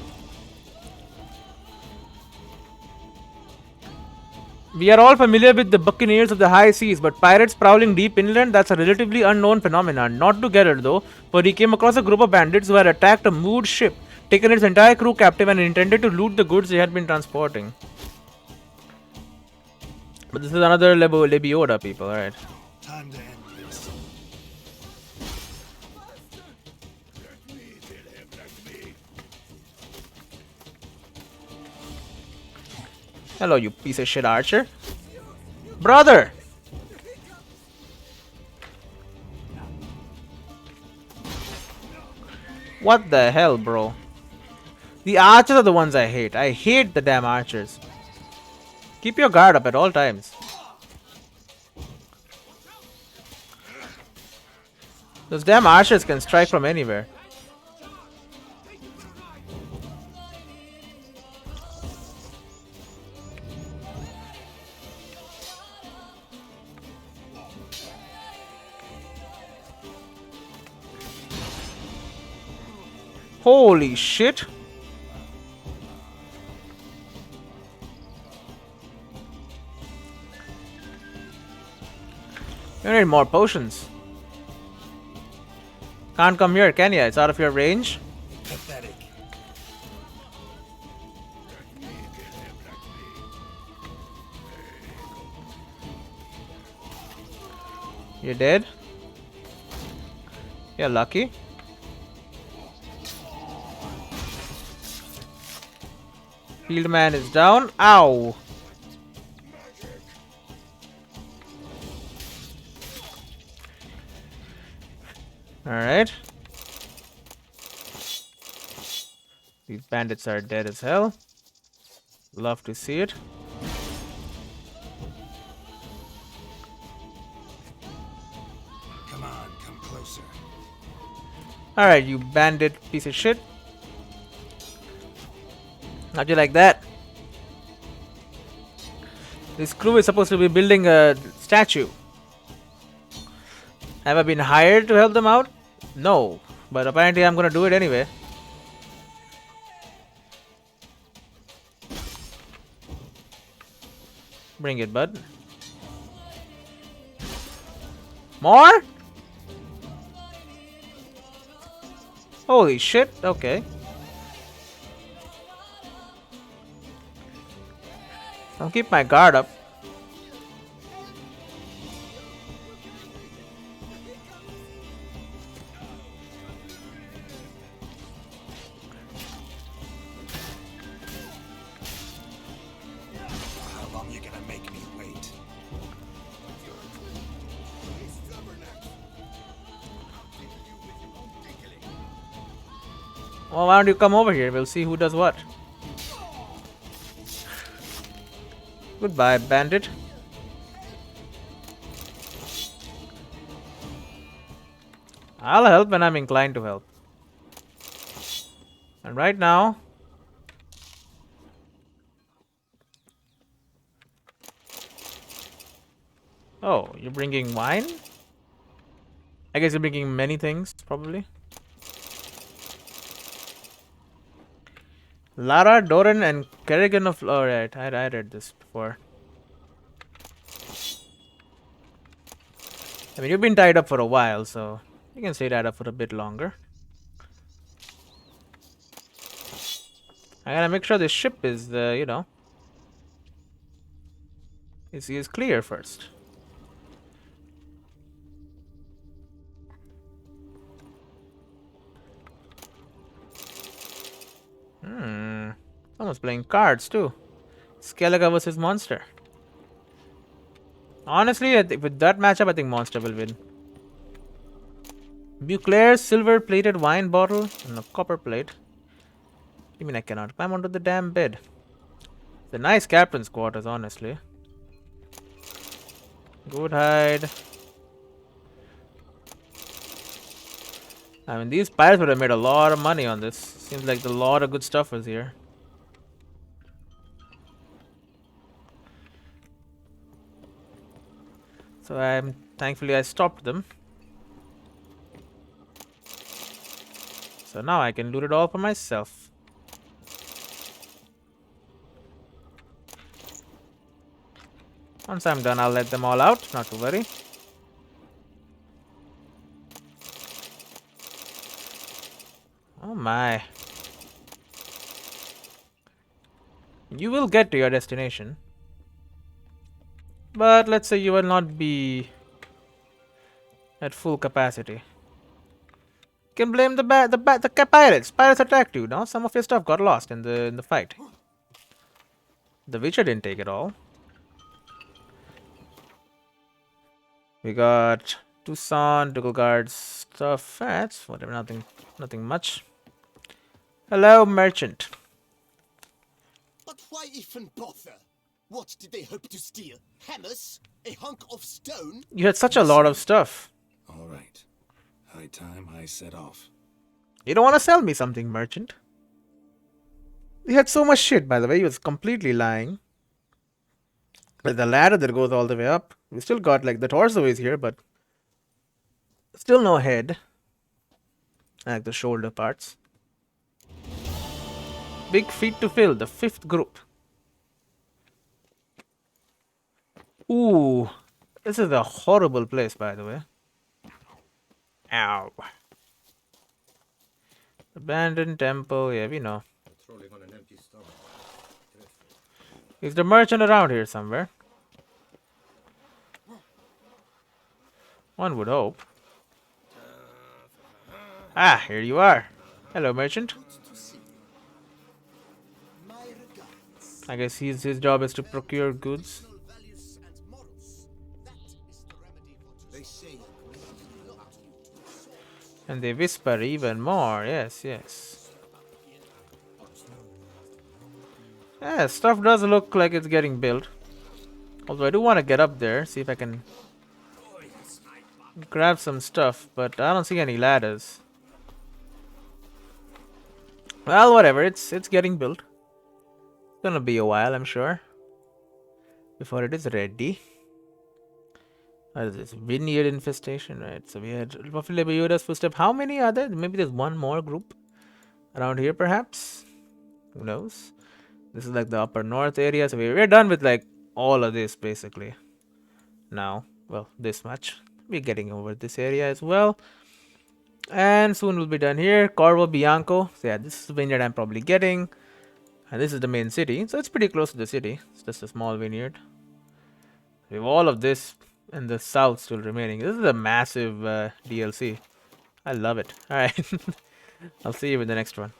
We are all familiar with the buccaneers of the high seas, but pirates prowling deep inland, that's a relatively unknown phenomenon. Not together though, for he came across a group of bandits who had attacked a moored ship, taken its entire crew captive and intended to loot the goods they had been transporting. But this is another Lebioda people, alright. Time to end this. Hello, you piece of shit archer. Brother! What the hell, bro? The archers are the ones I hate. I hate the damn archers. Keep your guard up at all times. Those damn archers can strike from anywhere. Holy shit. You need more potions. Can't come here, can ya? It's out of your range. Pathetic. You're dead. You're lucky. Fieldman is down. Ow! Alright. These bandits are dead as hell. Love to see it. Come on, come closer. Alright, you bandit piece of shit. How'd you like that? This crew is supposed to be building a statue. Have I been hired to help them out? No, but apparently I'm gonna do it anyway. Bring it, bud. More? Holy shit, okay. I'll keep my guard up. How long you gonna make me wait? Well, why don't you come over here? We'll see who does what. Goodbye, bandit. I'll help when I'm inclined to help. And right now... Oh, you're bringing wine? I guess you're bringing many things, probably. Lara, Doran, and Kerrigan of... Alright, I read this before. I mean, you've been tied up for a while, so you can stay tied up for a bit longer. I gotta make sure this ship is, you know, is clear first. Someone's playing cards too. Skellige versus Monster. Honestly, with that matchup, I think Monster will win. Buclair's silver-plated wine bottle and a copper plate. You mean I cannot climb onto the damn bed? It's a nice captain's quarters, honestly. Good hide. I mean, these pirates would have made a lot of money on this. Seems like a lot of good stuff was here. So thankfully I stopped them. So now I can loot it all for myself. Once I'm done, I'll let them all out, not to worry. Oh my. You will get to your destination. But let's say you will not be at full capacity. You can blame the pirates. Pirates attacked you, no? Some of your stuff got lost in the fight. The Witcher didn't take it all. We got Tucson, Dugal Guards, stuff. That's whatever, nothing much. Hello, merchant. But why even bother? What did they hope to steal? Hammers? A hunk of stone? You had such a lot of stuff. All right. High time I set off. You don't want to sell me something, merchant. He had so much shit, by the way. He was completely lying. Like the ladder that goes all the way up. We still got like the torso is here, but still no head. Like the shoulder parts. Big feat to fill, the 5th group. Ooh, this is a horrible place, by the way. Ow. Abandoned temple, yeah, we know. Patrolling on an empty stomach. Is the merchant around here somewhere? One would hope. Ah, here you are. Hello, merchant. My regards. I guess his job is to procure goods. Personal values and morals. That is the remedy for they say And they whisper even more. Yes, yes. Yeah, stuff does look like it's getting built. Although I do want to get up there, see if I can grab some stuff, but I don't see any ladders. Well, whatever, it's getting built. It's gonna be a while, I'm sure, before it is ready. What is this? Vineyard infestation, right? So we had roughly Lebioda's footstep. How many are there? Maybe there's one more group around here, perhaps. Who knows? This is like the upper north area, so we're done with like all of this basically. Now, well, this much. We're getting over this area as well. And soon we'll be done here. Corvo Bianco. So yeah, this is the vineyard I'm probably getting. And this is the main city. So it's pretty close to the city. It's just a small vineyard. We have all of this in the south still remaining. This is a massive DLC. I love it. Alright. I'll see you in the next one.